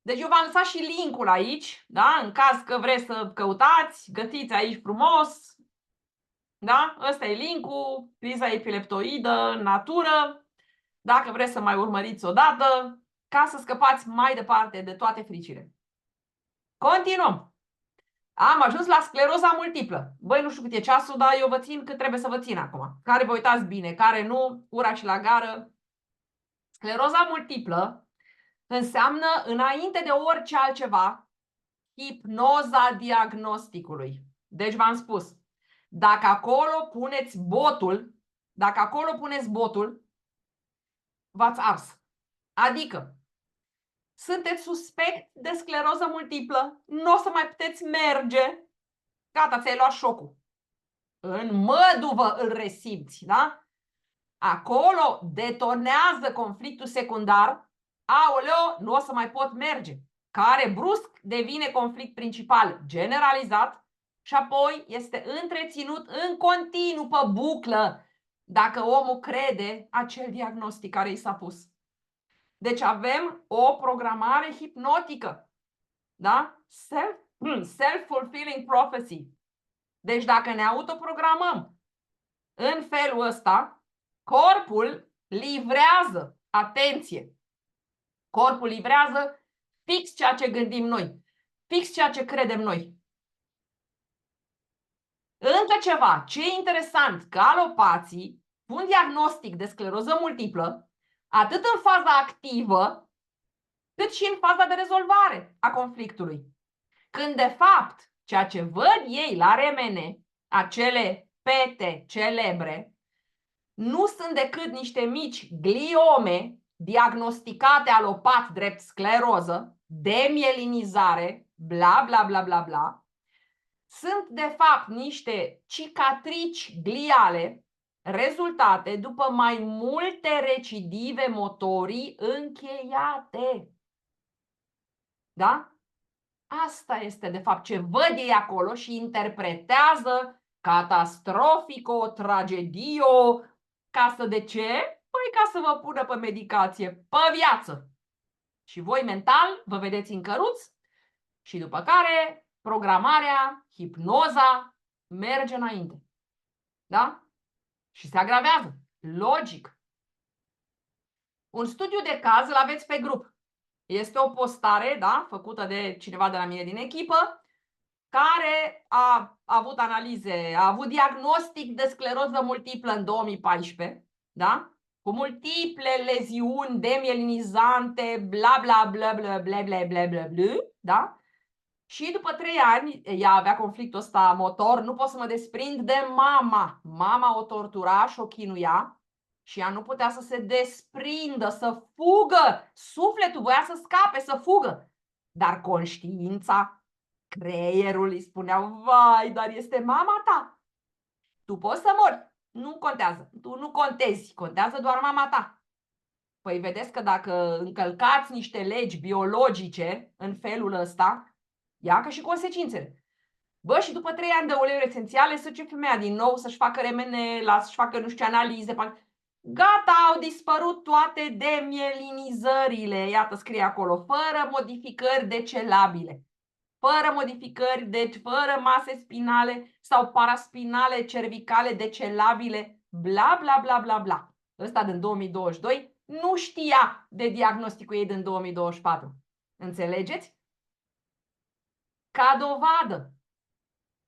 Deci eu v-am lăsat și linkul aici, da? În caz că vreți să căutați, găsiți aici frumos. Da? Ăsta e linkul, criza epileptoidă în natură. Dacă vreți să mai urmăriți o dată, ca să scăpați mai departe de toate fricile. Continuăm. Am ajuns la scleroza multiplă. Băi, nu știu cât e ceasul, dar eu vă țin cât trebuie să vă țin acum. Care vă uitați bine, care nu, ura și la gară. Scleroza multiplă înseamnă, înainte de orice altceva, hipnoza diagnosticului. Deci v-am spus, dacă acolo puneți botul, v-ați ars. Adică, Sunteți suspect de scleroză multiplă, nu o să mai puteți merge. Gata, ți-ai luat șocul. În măduvă îl resimți, da? Acolo detonează conflictul secundar. Aoleo, nu o să mai pot merge. Care brusc devine conflict principal generalizat și apoi este întreținut în continuu pe buclă dacă omul crede acel diagnostic care i s-a pus. Deci avem o programare hipnotică. Da? Self-fulfilling prophecy. Deci dacă ne autoprogramăm în felul ăsta, corpul livrează, atenție, corpul livrează fix ceea ce gândim noi, fix ceea ce credem noi. Încă ceva, ce e interesant, că alopații pun diagnostic de scleroză multiplă atât în faza activă, cât și în faza de rezolvare a conflictului. Când de fapt, ceea ce văd ei la remene, acele pete celebre, nu sunt decât niște mici gliome diagnosticate alopat drept scleroză, demielinizare, bla bla bla bla bla, sunt de fapt niște cicatrici gliale rezultate după mai multe recidive motorii încheiate. Da? Asta este de fapt ce văd ei acolo și interpretează catastrofico, tragedio, de ce? Păi ca să vă pună pe medicație, pe viață. Și voi mental vă vedeți în căruț și după care programarea, hipnoza merge înainte. Da? Și se agravează. Logic. Un studiu de caz îl aveți pe grup. Este o postare, da, făcută de cineva de la mine din echipă, care a avut analize, a avut diagnostic de scleroză multiplă în 2014, da? Cu multiple leziuni demielinizante, bla bla bla bla bla bla bla bla bla, da? Și după 3 ani, ea avea conflictul ăsta motor, nu pot să mă desprind de mama. Mama o tortura și o chinuia și ea nu putea să se desprindă, să fugă. Sufletul voia să scape, să fugă. Dar conștiința, creierul îi spuneau, vai, dar este mama ta. Tu poți să mori. Nu contează. Tu nu contezi. Contează doar mama ta. Păi vedeți că dacă încălcați niște legi biologice în felul ăsta, ia că și consecințele. Bă, și după 3 ani de uleiuri esențiale să ce femeia din nou să-și facă remene, să-și facă nu știu ce analize. Gata, au dispărut toate demielinizările. Iată, scrie acolo, fără modificări decelabile. Fără modificări, deci fără mase spinale sau paraspinale cervicale decelabile, bla bla bla bla bla. Ăsta din 2022 nu știa de diagnosticul ei din 2024. Înțelegeți? Ca dovadă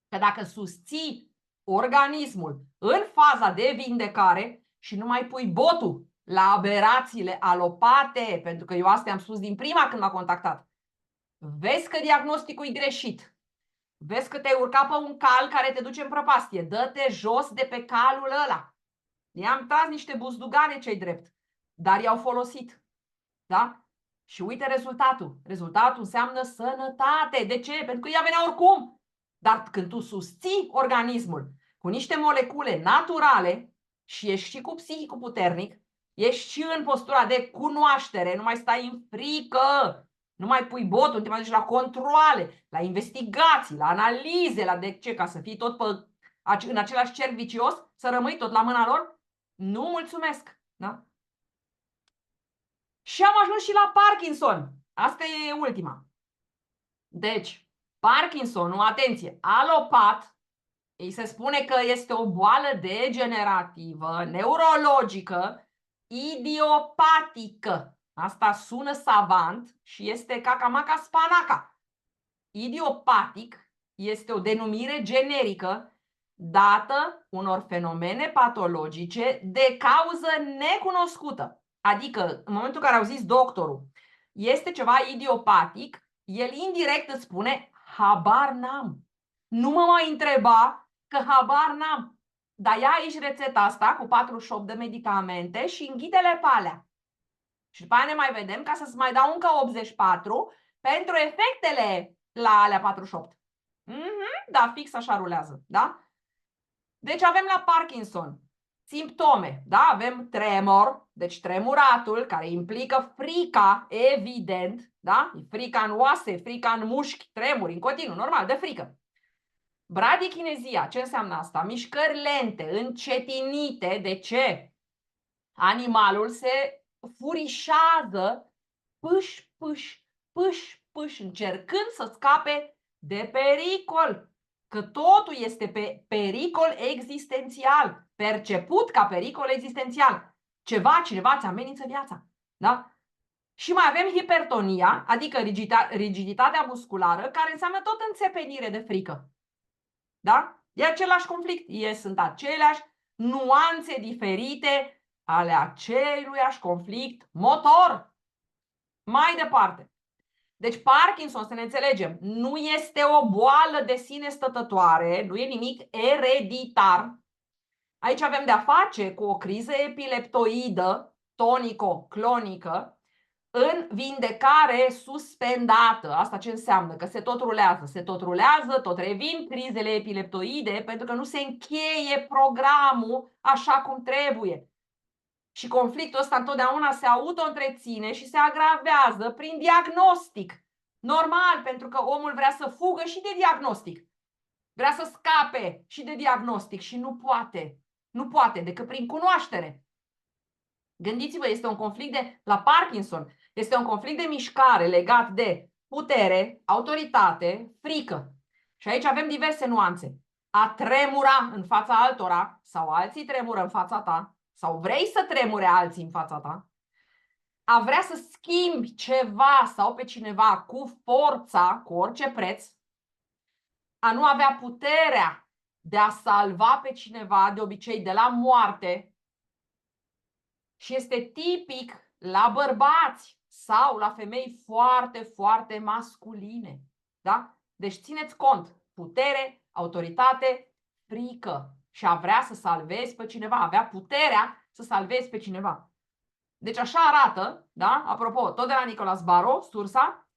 că dacă susții organismul în faza de vindecare și nu mai pui botul la aberațiile alopate, pentru că eu asta am spus din prima când m-a contactat, vezi că diagnosticul e greșit, vezi că te-ai urcat pe un cal care te duce în prăpastie, dă-te jos de pe calul ăla. I-am tras niște buzdugane, ce-i drept, dar i-au folosit. Da? Și uite rezultatul. Rezultatul înseamnă sănătate. De ce? Pentru că ea venea oricum. Dar când tu susții organismul cu niște molecule naturale și ești și cu psihicul puternic, ești și în postura de cunoaștere, nu mai stai în frică, nu mai pui botul, nu te mai duci la controale, la investigații, la analize, la de ce, ca să fii tot în același cerc vicios, să rămâi tot la mâna lor? Nu mulțumesc. Da? Și am ajuns și la Parkinson. Asta e ultima. Deci, Parkinsonul, atenție, alopat, îi se spune că este o boală degenerativă, neurologică, idiopatică. Asta sună savant și este cacamaca spanaca. Idiopatic este o denumire generică dată unor fenomene patologice de cauză necunoscută. Adică, în momentul în care au zis doctorul, este ceva idiopatic, el indirect îți spune, habar n-am. Nu mă mai întreba că habar n-am. Dar ia aici rețeta asta cu 48 de medicamente și înghite-le pe alea. Și după aia ne mai vedem ca să-ți mai dau încă 84 pentru efectele la alea 48. Da, fix așa rulează, da? Deci avem la Parkinson simptome, da? Avem tremor, deci tremuratul, care implică frica, evident, da? Frica în oase, frica în mușchi, tremuri în continuu, normal, de frică. Bradichinezia, ce înseamnă asta? Mișcări lente, încetinite. De ce? Animalul se furișează, pâș, pâș, pâș, pâș, încercând să scape de pericol. Că totul este pe pericol existențial, perceput ca pericol existențial. Cineva ți amenință viața. Da? Și mai avem hipertonia, adică rigiditatea musculară, care înseamnă tot înțepenire de frică. Da? E același conflict. Sunt aceleași nuanțe diferite ale aceluiași conflict motor. Mai departe. Deci Parkinson, să ne înțelegem, nu este o boală de sine stătătoare, nu e nimic ereditar. Aici avem de-a face cu o criză epileptoidă, tonico-clonică, în vindecare suspendată. Asta ce înseamnă? Că se tot rulează, tot revin crizele epileptoide pentru că nu se încheie programul așa cum trebuie. Și conflictul ăsta întotdeauna se auto-întreține și se agravează prin diagnostic. Normal, pentru că omul vrea să fugă și de diagnostic. Vrea să scape și de diagnostic și nu poate. Nu poate decât prin cunoaștere. Gândiți-vă, este un conflict la Parkinson. Este un conflict de mișcare legat de putere, autoritate, frică. Și aici avem diverse nuanțe. A tremura în fața altora sau alții tremură în fața ta sau vrei să tremure alții în fața ta. A vrea să schimbi ceva sau pe cineva cu forța, cu orice preț. A nu avea puterea de a salva pe cineva, de obicei de la moarte. Și este tipic la bărbați sau la femei foarte, foarte masculine. Da? Deci țineți cont. Putere, autoritate, frică. Și a vrea să salvezi pe cineva. Avea puterea să salvezi pe cineva. Deci așa arată, da? Apropo, tot de la Nicolas Baro, sursa,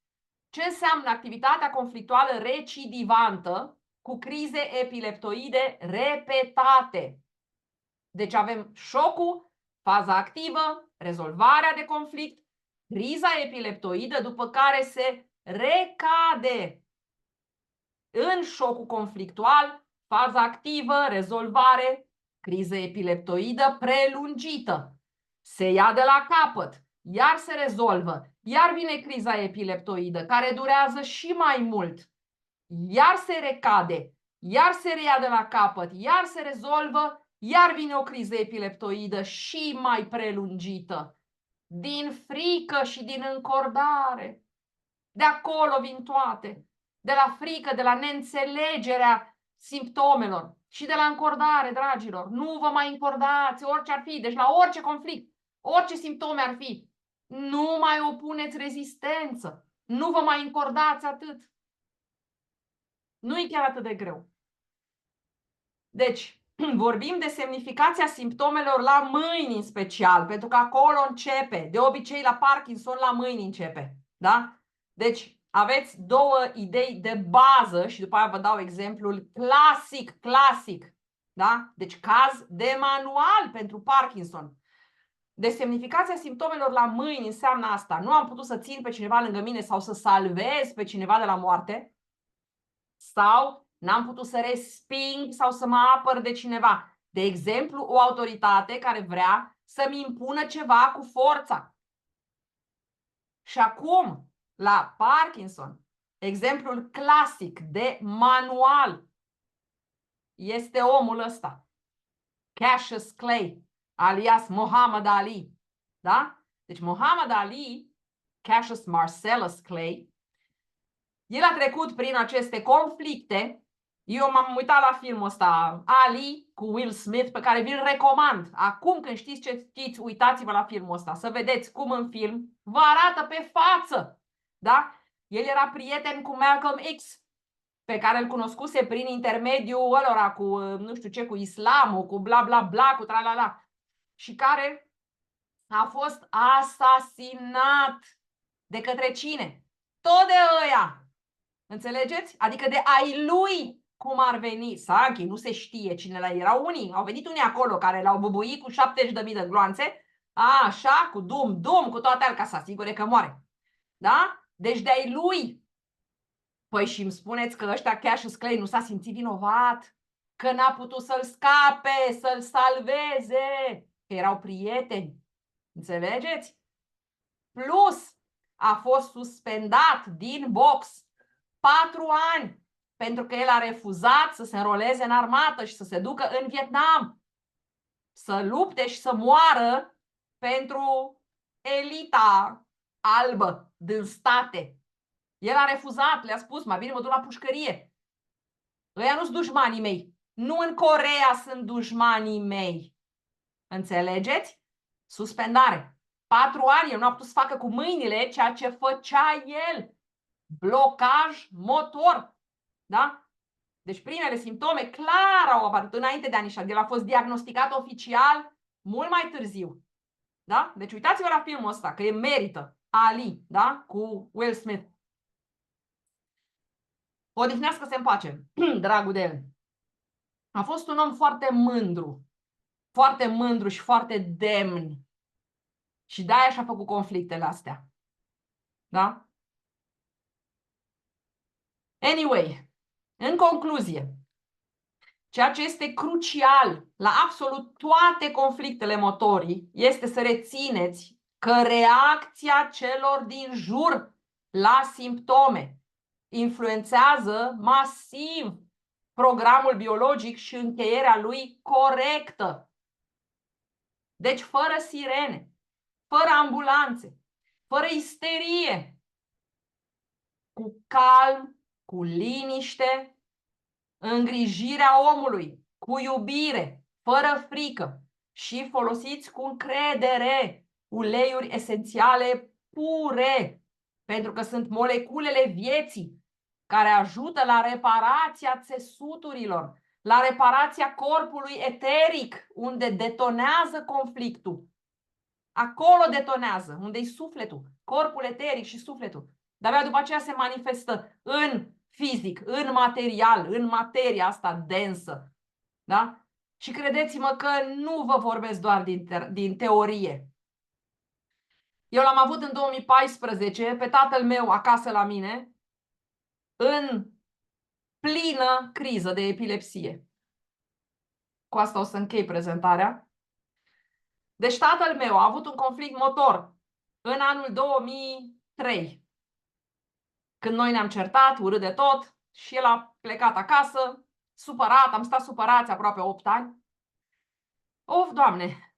ce înseamnă activitatea conflictuală recidivantă cu crize epileptoide repetate. Deci avem șocul, faza activă, rezolvarea de conflict, criza epileptoidă, după care se recade în șocul conflictual, faza activă, rezolvare, criză epileptoidă prelungită. Se ia de la capăt, iar se rezolvă, iar vine criza epileptoidă, care durează și mai mult, iar se recade, iar se reia de la capăt, iar se rezolvă, iar vine o criză epileptoidă și mai prelungită. Din frică și din încordare. De acolo vin toate. De la frică, de la neînțelegerea simptomelor și de la încordare, dragilor. Nu vă mai încordați, orice ar fi. Deci la orice conflict, orice simptome ar fi, nu mai opuneți rezistență. Nu vă mai încordați atât. Nu e chiar atât de greu. Deci, vorbim de semnificația simptomelor la mâini în special, pentru că acolo începe. De obicei, la Parkinson, la mâini începe. Da? Deci, aveți două idei de bază și după aia vă dau exemplul clasic. Da? Deci, caz de manual pentru Parkinson. De semnificația simptomelor la mâini înseamnă asta. Nu am putut să țin pe cineva lângă mine sau să salvez pe cineva de la moarte. Sau n-am putut să resping sau să mă apăr de cineva. De exemplu, o autoritate care vrea să-mi impună ceva cu forța. Și acum, la Parkinson, exemplul clasic de manual este omul ăsta. Cassius Clay, alias Muhammad Ali. Da? Deci Muhammad Ali, Cassius Marcellus Clay, el a trecut prin aceste conflicte. Eu m-am uitat la filmul ăsta, Ali, cu Will Smith, pe care vi-l recomand. Acum când știți ce știți, uitați-vă la filmul ăsta, să vedeți cum în film vă arată pe față. Da? El era prieten cu Malcolm X, pe care îl cunoscuse prin intermediul ălora cu, nu știu ce, cu islamul, cu bla bla bla, cu tralala. Și care a fost asasinat de către cine? Tot de ăia. Înțelegeți? Adică de ai lui, cum ar veni. Sanchi, nu se știe cine la erau unii. Au venit unii acolo care l-au bubuit cu 70.000 de gloanțe. Așa, cu dum, cu toate alea, ca să asigure că moare. Da? Deci de ai lui. Păi și îmi spuneți că ăștia Cassius Clay nu s-a simțit vinovat? Că n-a putut să-l scape, să-l salveze? Că erau prieteni. Înțelegeți? Plus, a fost suspendat din box 4 ani pentru că el a refuzat să se înroleze în armată și să se ducă în Vietnam, să lupte și să moară pentru elita albă din state. El a refuzat, le-a spus, mai bine mă duc la pușcărie. Ăia nu sunt dușmanii mei. Nu în Coreea sunt dușmanii mei. Înțelegeți? Suspendare. 4 ani, el nu a putut să facă cu mâinile ceea ce făcea el. Blocaj motor. Da? Deci primele simptome clar au apărut înainte de anii 60. El a fost diagnosticat oficial mult mai târziu. Da? Deci uitați-vă la filmul ăsta, că e merită. Ali, da? Cu Will Smith. Odihnească-se în pace, dragul de el. A fost un om foarte mândru și foarte demn. Și de-aia și-a făcut conflictele astea. Da? Anyway, în concluzie, ceea ce este crucial la absolut toate conflictele motorii este să rețineți că reacția celor din jur la simptome influențează masiv programul biologic și încheierea lui corectă. Deci fără sirene, fără ambulanțe, fără isterie, cu calm, cu liniște, îngrijirea omului, cu iubire, fără frică și folosiți cu încredere uleiuri esențiale pure, pentru că sunt moleculele vieții care ajută la reparația țesuturilor, la reparația corpului eteric, unde detonează conflictul. Acolo detonează, unde-i sufletul, corpul eteric și sufletul. Dar după aceea se manifestă în fizic, în material, în materia asta densă. Da? Și credeți-mă că nu vă vorbesc doar din teorie. Eu l-am avut în 2014 pe tatăl meu acasă la mine, în plină criză de epilepsie. Cu asta o să închei prezentarea. Deci tatăl meu a avut un conflict motor în anul 2003. Când noi ne-am certat, urât de tot, și el a plecat acasă, supărat, am stat supărați aproape 8 ani. Of, Doamne!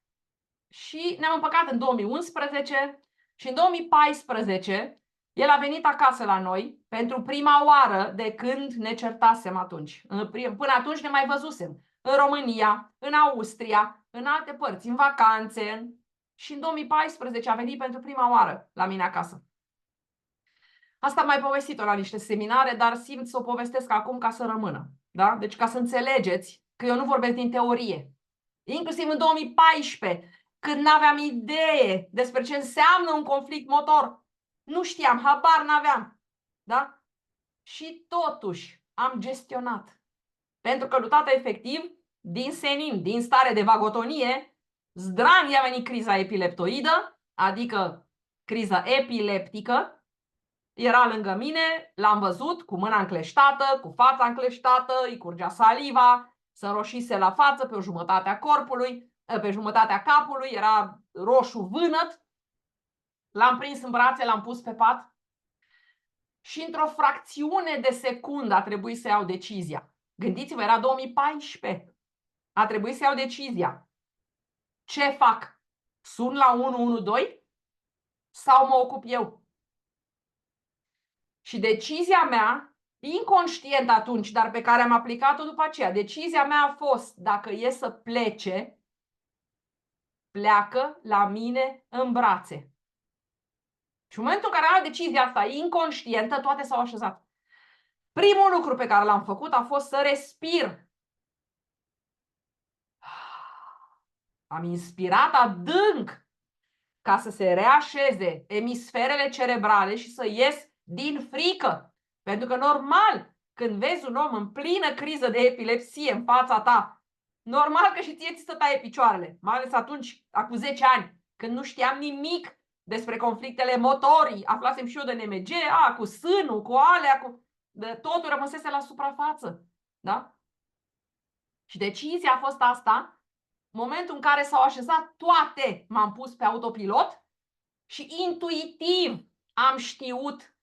Și ne-am împăcat în 2011 și în 2014 el a venit acasă la noi pentru prima oară de când ne certasem atunci. Până atunci ne mai văzusem în România, în Austria, în alte părți, în vacanțe. Și în 2014 a venit pentru prima oară la mine acasă. Asta am mai povestit-o la niște seminare, dar simt să o povestesc acum ca să rămână. Da? Deci ca să înțelegeți că eu nu vorbesc din teorie. Inclusiv în 2014, când n-aveam idee despre ce înseamnă un conflict motor. Nu știam, habar n-aveam. Da? Și totuși am gestionat. Pentru că lui tata efectiv, din senin, din stare de vagotonie, zdran i-a venit criza epileptoidă, adică criza epileptică. Era lângă mine, l-am văzut cu mâna încleștată, cu fața încleștată, îi curgea saliva, se înroșise la față pe o jumătate a corpului, pe jumătatea capului, era roșu vânăt. L-am prins în brațe, l-am pus pe pat și într-o fracțiune de secundă a trebuit să iau decizia. Gândiți-vă, era 2014. A trebuit să iau decizia. Ce fac? Sun la 112 sau mă ocup eu? Și decizia mea, inconștient atunci, dar pe care am aplicat-o după aceea, decizia mea a fost, dacă e să plece, pleacă la mine în brațe. Și în momentul în care am luat decizia asta inconștientă, toate s-au așezat. Primul lucru pe care l-am făcut a fost să respir. Am inspirat adânc ca să se reașeze emisferele cerebrale și să ies din frică. Pentru că normal, când vezi un om în plină criză de epilepsie în fața ta, normal că și ție ți se taie picioarele, mai ales atunci, acum 10 ani, când nu știam nimic despre conflictele motorii, aflasem și eu de NMG, cu sânul, cu alea, totul rămăsese la suprafață. Da? Și decizia a fost asta, momentul în care s-au așezat toate, m-am pus pe autopilot și intuitiv am știut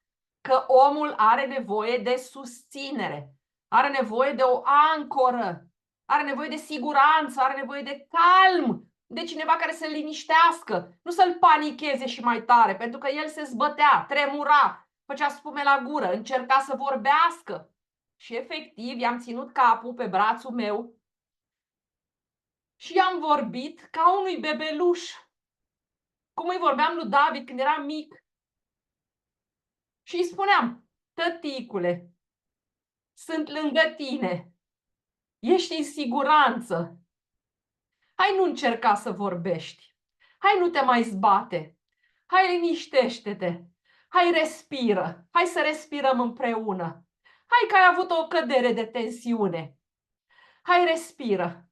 că omul are nevoie de susținere, are nevoie de o ancoră, are nevoie de siguranță, are nevoie de calm, de cineva care să-l liniștească, nu să-l panicheze și mai tare, pentru că el se zbătea, tremura, făcea spume la gură, încerca să vorbească. Și efectiv i-am ținut capul pe brațul meu și i-am vorbit ca unui bebeluș, cum îi vorbeam lui David când era mic. Și îi spuneam: tăticule, sunt lângă tine, ești în siguranță, hai, nu încerca să vorbești, hai, nu te mai zbate, hai, liniștește-te, hai, respiră, hai să respirăm împreună, hai că ai avut o cădere de tensiune, hai, respiră,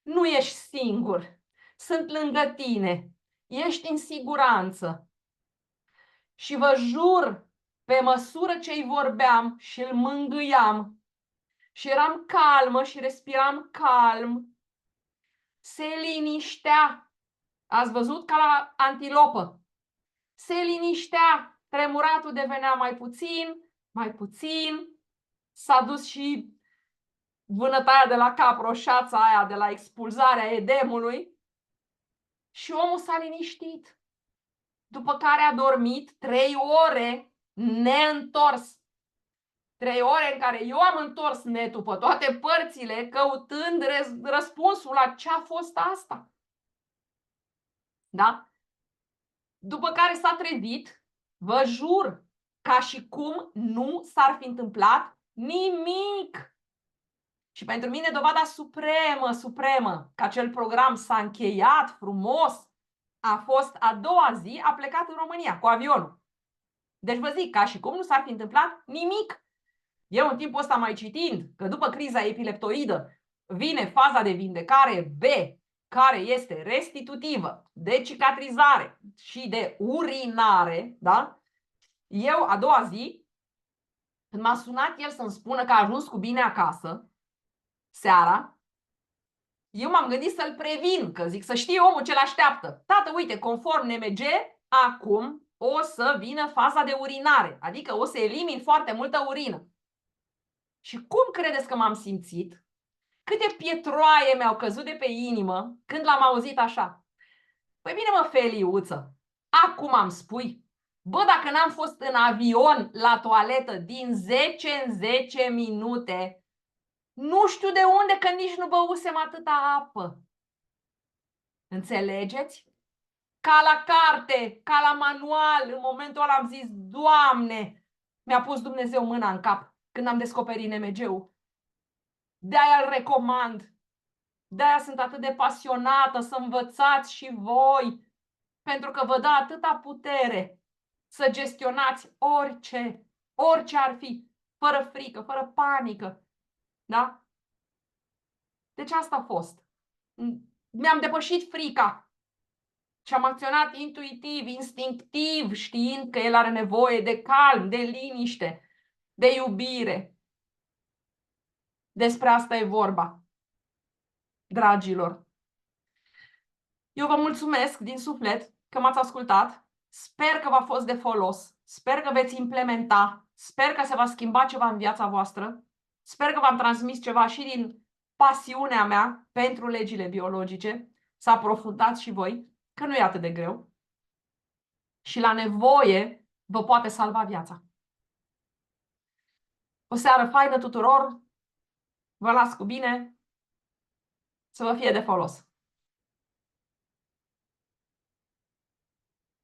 nu ești singur, sunt lângă tine, ești în siguranță. Și vă jur, pe măsură ce îi vorbeam și îl mângâiam și eram calmă și respiram calm, se liniștea. Ați văzut? Ca la antilopă. Se liniștea. Tremuratul devenea mai puțin, mai puțin. S-a dus și vânătaia de la cap, roșața aia de la expulzarea edemului. Și omul s-a liniștit. După care a dormit 3 ore neîntors. 3 ore în care eu am întors netul pe toate părțile, căutând răspunsul la ce a fost asta. Da? După care s-a trezit, vă jur, ca și cum nu s-ar fi întâmplat nimic. Și pentru mine dovada supremă că acel program s-a încheiat frumos a fost a doua zi, a plecat în România cu avionul. Deci vă zic, ca și cum nu s-ar fi întâmplat nimic. Eu în timpul ăsta mai citind că după criza epileptoidă vine faza de vindecare B, care este restitutivă, de cicatrizare și de urinare, da? Eu a doua zi, când m-a sunat el să-mi spună că a ajuns cu bine acasă, seara, eu m-am gândit să-l previn, că zic să știe omul ce l-așteaptă. Tată, uite, conform NMG, acum o să vină faza de urinare, adică o să elimin foarte multă urină. Și cum credeți că m-am simțit? Câte pietroaie mi-au căzut de pe inimă când l-am auzit așa. Păi bine, mă, Feliuță, acum îmi spui, bă, dacă n-am fost în avion la toaletă din 10 în 10 minute, nu știu de unde, că nici nu băusem atâta apă. Înțelegeți? Ca la carte, ca la manual, în momentul ăla am zis, Doamne, mi-a pus Dumnezeu mâna în cap când am descoperit NMG-ul. De-aia îl recomand. De-aia sunt atât de pasionată să învățați și voi, pentru că vă dă atâta putere să gestionați orice ar fi, fără frică, fără panică. Da? Deci asta a fost. Mi-am depășit frica și am acționat intuitiv, instinctiv, știind că el are nevoie de calm, de liniște, de iubire. Despre asta e vorba, dragilor. Eu vă mulțumesc din suflet că m-ați ascultat. Sper că v-a fost de folos. Sper că veți implementa. Sper că se va schimba ceva în viața voastră. Sper că v-am transmis ceva și din pasiunea mea pentru legile biologice. Să aprofundați și voi, că nu e atât de greu. Și la nevoie vă poate salva viața. O seară faină tuturor. Vă las cu bine. Să vă fie de folos.